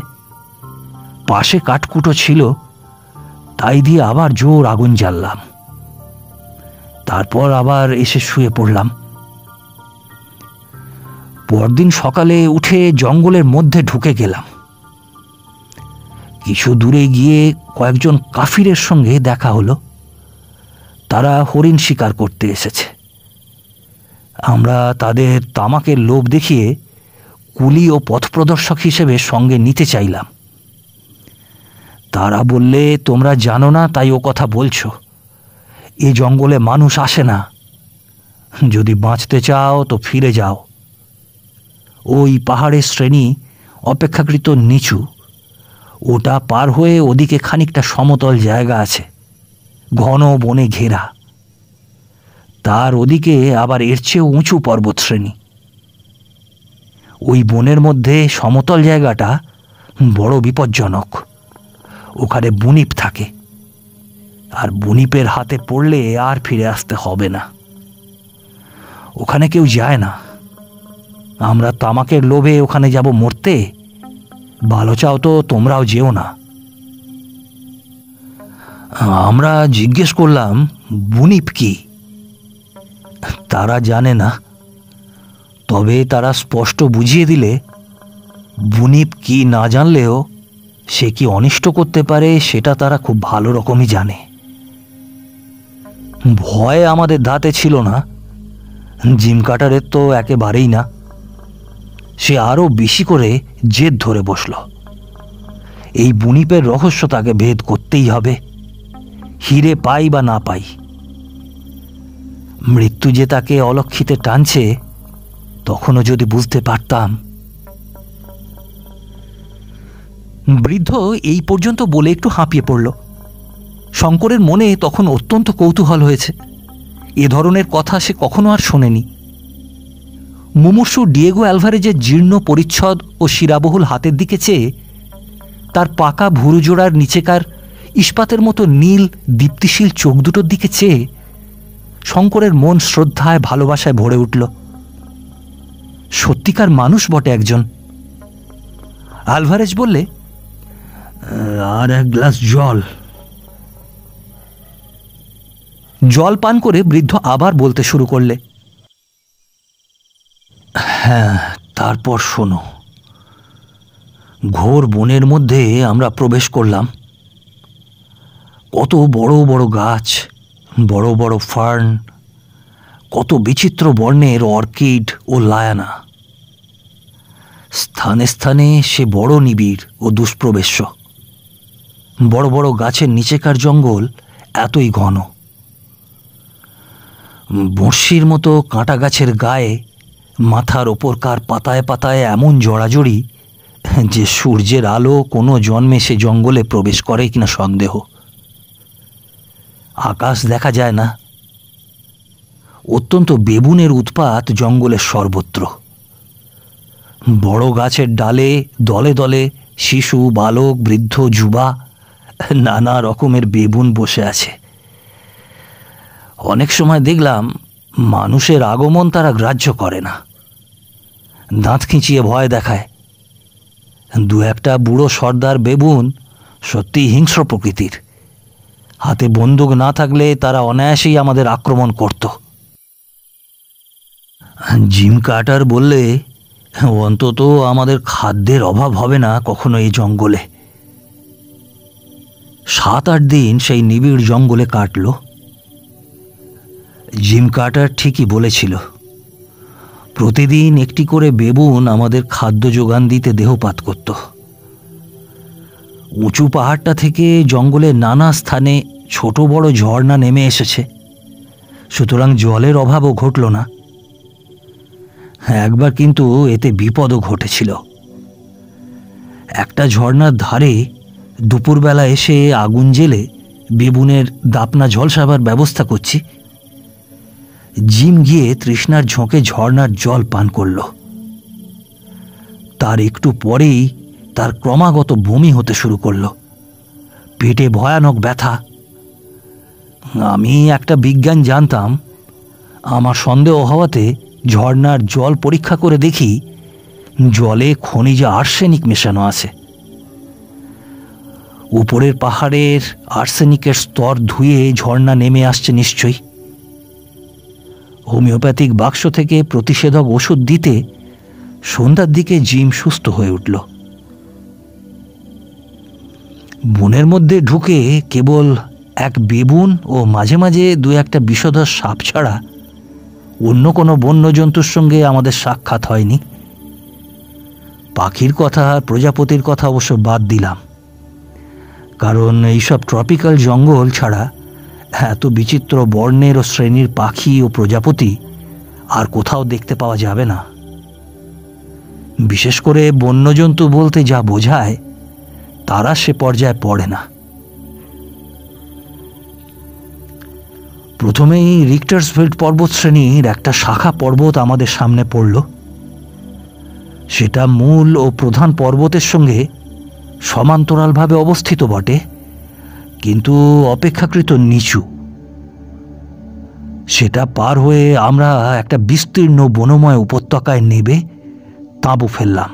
পাশে কাঠকুটো ছিল, তাই দিয়ে আবার জোর আগুন জ্বাললাম। তারপর আবার এসে শুয়ে পড়লাম। পরদিন সকালে উঠে জঙ্গলের মধ্যে ঢুকে গেলাম। কিছু দূরে গিয়ে কয়েকজন কাফিরের সঙ্গে দেখা হলো। তারা হরিণ শিকার করতে এসেছে। আমরা তাদের তামাকের লোভ দেখিয়ে কুলি ও পথপ্রদর্শক হিসেবে সঙ্গে নিতে চাইলাম। তারা বললে, তোমরা জানো না তাই ও কথা বলছো, এ জঙ্গলে মানুষ আসে না, যদি বাঁচতে চাও তো ফিরে যাও। ওই পাহাড়ের শ্রেণী অপেক্ষাকৃত নিচু, ওটা পার হয়ে ওদিকে খানিকটা সমতল জায়গা আছে, ঘন বনে ঘেরা। তার ওদিকে আবার এর চেয়েও উঁচু পর্বতশ্রেণী। ওই বনের মধ্যে সমতল জায়গাটা বড় বিপজ্জনক। ওখানে বুনিপ থাকে, আর বুনিপের হাতে পড়লে আর ফিরে আসতে হবে না। ওখানে কেউ যায় না। আমরা তামাকের লোভে ওখানে যাব মরতে? ভালো চাও তো তোমরাও যেও না। আমরা জিজ্ঞেস করলাম, বুনিপ কি? তারা জানে না, তবে তারা স্পষ্ট বুঝিয়ে দিলে বুনিপ কি না জানলেও সে কি অনিষ্ট করতে পারে সেটা তারা খুব ভালো রকমই জানে। ভয় আমাদের দাঁতে ছিল না, জিম কাটারের তো একেবারেই না। সে আরও বেশি করে জেদ ধরে বসল। এই বুনিপের রহস্য তাকে ভেদ করতেই হবে, হিরে পাই বা না পাই। মৃত্যু যে তাকে অলক্ষিতে টানছে তখনও যদি বুঝতে পারতাম। বৃদ্ধ এই পর্যন্ত বলে একটু হাঁপিয়ে পড়ল। শঙ্করের মনে তখন অত্যন্ত কৌতূহল হয়েছে। এ ধরনের কথা সে কখনো আর শোনেনি। মুমূর্ষু ডিয়েগো অ্যালভারেজের জীর্ণ পরিচ্ছদ ও শিরাবহুল হাতের দিকে চেয়ে, তার পাকা ভুরুজোড়ার নিচেকার ইস্পাতের মতো নীল দীপ্তিশীল চোখ দুটোর দিকে চেয়ে শঙ্করের মন শ্রদ্ধায় ভালোবাসায় ভরে উঠল। সত্যিকার মানুষ বটে একজন। আলভারেজ বললে, আর এক গ্লাস জল। জল পান করে বৃদ্ধ আবার বলতে শুরু করলে, হ্যাঁ, তারপর শোনো। ঘোর বনের মধ্যে আমরা প্রবেশ করলাম। কত বড় বড় গাছ, বড় বড় ফার্ন, কত বিচিত্র বর্ণের অর্কিড ও লায়ানা। স্থানে স্থানে সে বড় নিবিড় ও দুষ্প্রবেশ্য। বড় বড় গাছের নিচেকার জঙ্গল এতই ঘন। বঁড়শির মতো কাঁটা গাছের গায়ে মাথার ওপরকার পাতায় পাতায় এমন জড়াজড়ি যে সূর্যের আলো কোনো জন্মে সে জঙ্গলে প্রবেশ করে কিনা সন্দেহ। আকাশ দেখা যায় না। অত্যন্ত বেবুনের উৎপাত জঙ্গলের সর্বত্র। বড় গাছের ডালে দলে দলে শিশু, বালক, বৃদ্ধ, যুবা, নানা রকমের বেবুন বসে আছে। অনেক সময় দেখলাম মানুষের আগমন তারা গ্রাহ্য করে না, দাঁত খিঁচিয়ে ভয় দেখায়। দু একটা বুড়ো সর্দার বেবুন সত্যি হিংস্র প্রকৃতির। হাতে বন্দুক না থাকলে তারা অনায়াসেই আমাদের আক্রমণ করত। জিম কার্টার বললে, অন্তত আমাদের খাদ্যের অভাব হবে না কখনো এই জঙ্গলে। 7-8 দিন সেই নিবিড় জঙ্গলে কাটল। জিম কার্টার ঠিকই বলেছিল, প্রতিদিন একটি করে বেবুন আমাদের খাদ্য যোগান দিতে দেহপাত করত। উঁচু পাহাড়টা থেকে জঙ্গলের নানা স্থানে ছোট বড় ঝর্ণা নেমে এসেছে, সুতরাং জলের অভাবও ঘটল না। একবার কিন্তু এতে বিপদও ঘটেছিল। একটা ঝর্ণার ধারে দুপুরবেলা এসে আগুন জ্বেলে বেবুনের দাপনা ঝলসাবার ব্যবস্থা করছি। জিম গিয়ে তৃষ্ণার ঝোঁকে ঝর্ণার জল পান করল। তার একটু পরেই তার ক্রমাগত বমি হতে শুরু করল। পেটে ভয়ানক ব্যথা। আমি একটা বিজ্ঞান জানতাম। আমার সন্দেহ হওয়াতে ঝর্ণার জল পরীক্ষা করে দেখি জলে খনিজ আর্সেনিক মেশানো আছে। উপরের পাহাড়ের আর্সেনিকের স্তর ধুয়ে ঝর্ণা নেমে আসছে নিশ্চয়ই। হোমিওপ্যাথিক বাক্স থেকে প্রতিষেধক ওষুধ দিতে সন্ধ্যার দিকে জিম সুস্থ হয়ে উঠল। বনের মধ্যে ঢুকে কেবল এক বেবুন ও মাঝে মাঝে দু একটা বিষধর সাপ ছাড়া অন্য কোনো বন্যজন্তুর সঙ্গে আমাদের সাক্ষাৎ হয়নি। পাখির কথা, প্রজাপতির কথা অবশ্য বাদ দিলাম, কারণ এইসব ট্রপিক্যাল জঙ্গল ছাড়া এত বিচিত্র বর্ণের ও শ্রেণীর পাখি ও প্রজাপতি আর কোথাও দেখতে পাওয়া যাবে না। বিশেষ করে বন্যজন্তু বলতে যা বোঝায় তারা সে পর্যায়ে পড়ে না। প্রথমেই রিক্টার্সফিল্ড পর্বতশ্রেণীর একটা শাখা পর্বত আমাদের সামনে পড়ল। সেটা মূল ও প্রধান পর্বতের সঙ্গে সমান্তরালভাবে অবস্থিত বটে, কিন্তু অপেক্ষাকৃত নিচু। সেটা পার হয়ে আমরা একটা বিস্তীর্ণ বনময় উপত্যকায় নেবে তাঁবু ফেললাম।